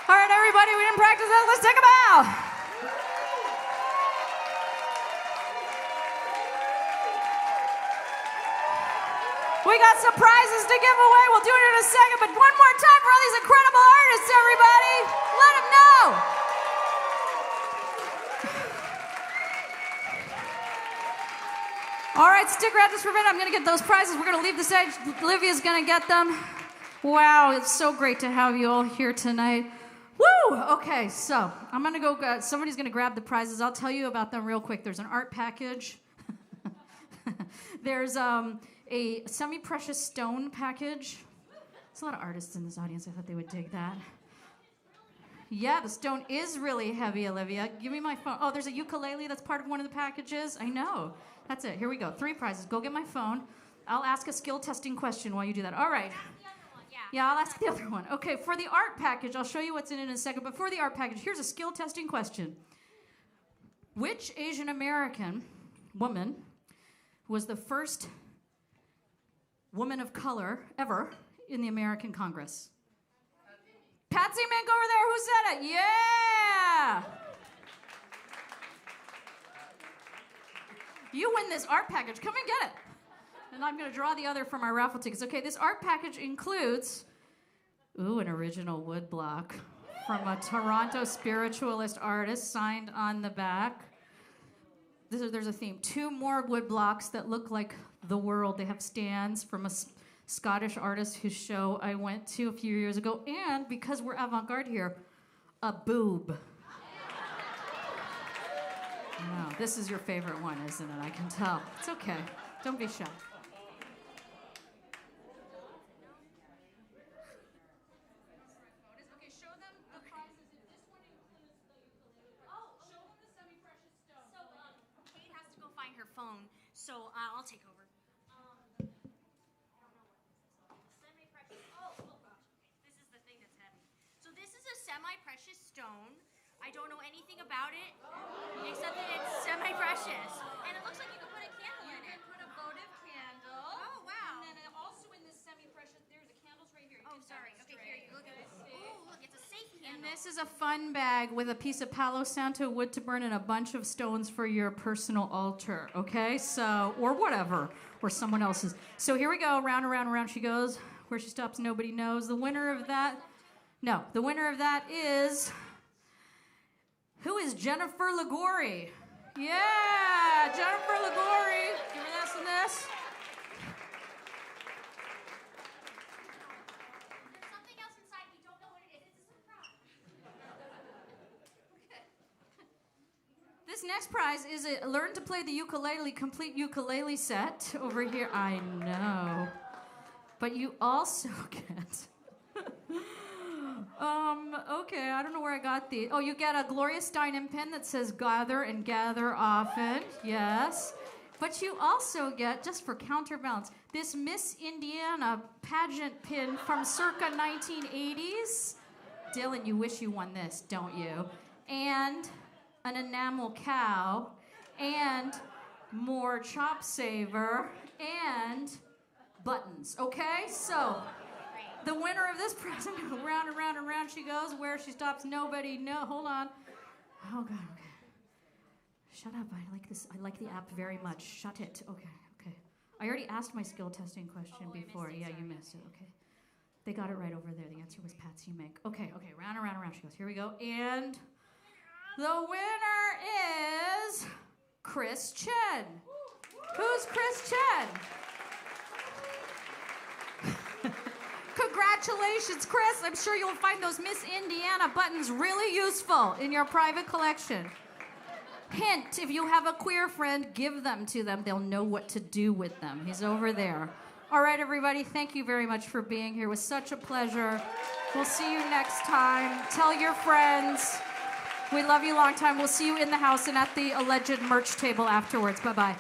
All right, everybody, we didn't practice that. Let's take a bow. We got some prizes to give away. We'll do it in a second, but one more time for all these incredible artists, everybody. Let them know. All right, stick around just for a minute. I'm going to get those prizes. We're going to leave the stage. Olivia's going to get them. Wow, it's so great to have you all here tonight. Woo! Okay, so I'm going to go. Somebody's going to grab the prizes. I'll tell you about them real quick. There's an art package. There's a semi-precious stone package. There's a lot of artists in this audience. I thought they would dig that. Yeah, the stone is really heavy, Olivia. Give me my phone. Oh, there's a ukulele that's part of one of the packages. I know. That's it. Here we go. 3 prizes. Go get my phone. I'll ask a skill testing question while you do that. All right. Yeah, I'll ask the other one. Okay, for the art package, I'll show you what's in it in a second. But for the art package, here's a skill testing question. Which Asian American woman was the first woman of color ever in the American Congress? Patsy Mink over there, who said it? Yeah! You win this art package. Come and get it. And I'm going to draw the other from our raffle tickets. Okay, this art package includes, an original wood block from a Toronto spiritualist artist signed on the back. There's a theme. 2 more wood blocks that look like the world. They have stands from a Scottish artist whose show I went to a few years ago. And because we're avant-garde here, a boob. No, this is your favorite one, isn't it? I can tell. It's okay. Don't be shy. Okay, show them the prizes. This one includes the ukulele. Oh, show them the semi-precious stone. So, Kate has to go find her phone, so I'll take over. Semi-precious. Oh gosh. Okay. This is the thing that's heavy. So this is a semi-precious stone. I don't know anything about it, except that it's semi-precious. And it looks like you can put a candle in it. Put a votive candle. Oh, wow. And then also in this semi-precious, there's the candles right here. Oh, sorry. Okay, here, you look at this. Oh, look, it's a safe candle. And this is a fun bag with a piece of Palo Santo wood to burn and a bunch of stones for your personal altar, okay? So, or whatever, or someone else's. So here we go, round and round and round she goes. Where she stops, nobody knows. The winner of that is... Who is Jennifer Ligori? Yeah, Jennifer Ligori. Give her this and this. There's something else inside. We don't know what it is. It's a surprise. This next prize is a Learn to Play the Ukulele complete ukulele set over here. I know. But you also get... okay, I don't know where I got these. Oh, you get a Gloria Steinem pin that says gather and gather often. Yes. But you also get, just for counterbalance, this Miss Indiana pageant pin from circa 1980s. Dylan, you wish you won this, don't you? And an enamel cow, and more chop saver, and buttons, okay? So... The winner of this present, round and round and round she goes. Where she stops, nobody know. Hold on. Oh, God, okay. Shut up. I like this. I like the app very much. Shut it. Okay. I already asked my skill testing question before. Yeah, you missed it. Okay. They got it right over there. The answer was Patsy Mink. Okay. Round and round and round she goes. Here we go. And the winner is Chris Chen. Who's Chris Chen? Congratulations, Chris. I'm sure you'll find those Miss Indiana buttons really useful in your private collection. Hint, if you have a queer friend, give them to them. They'll know what to do with them. He's over there. All right, everybody, thank you very much for being here. It was such a pleasure. We'll see you next time. Tell your friends. We love you long time. We'll see you in the house and at the alleged merch table afterwards. Bye-bye.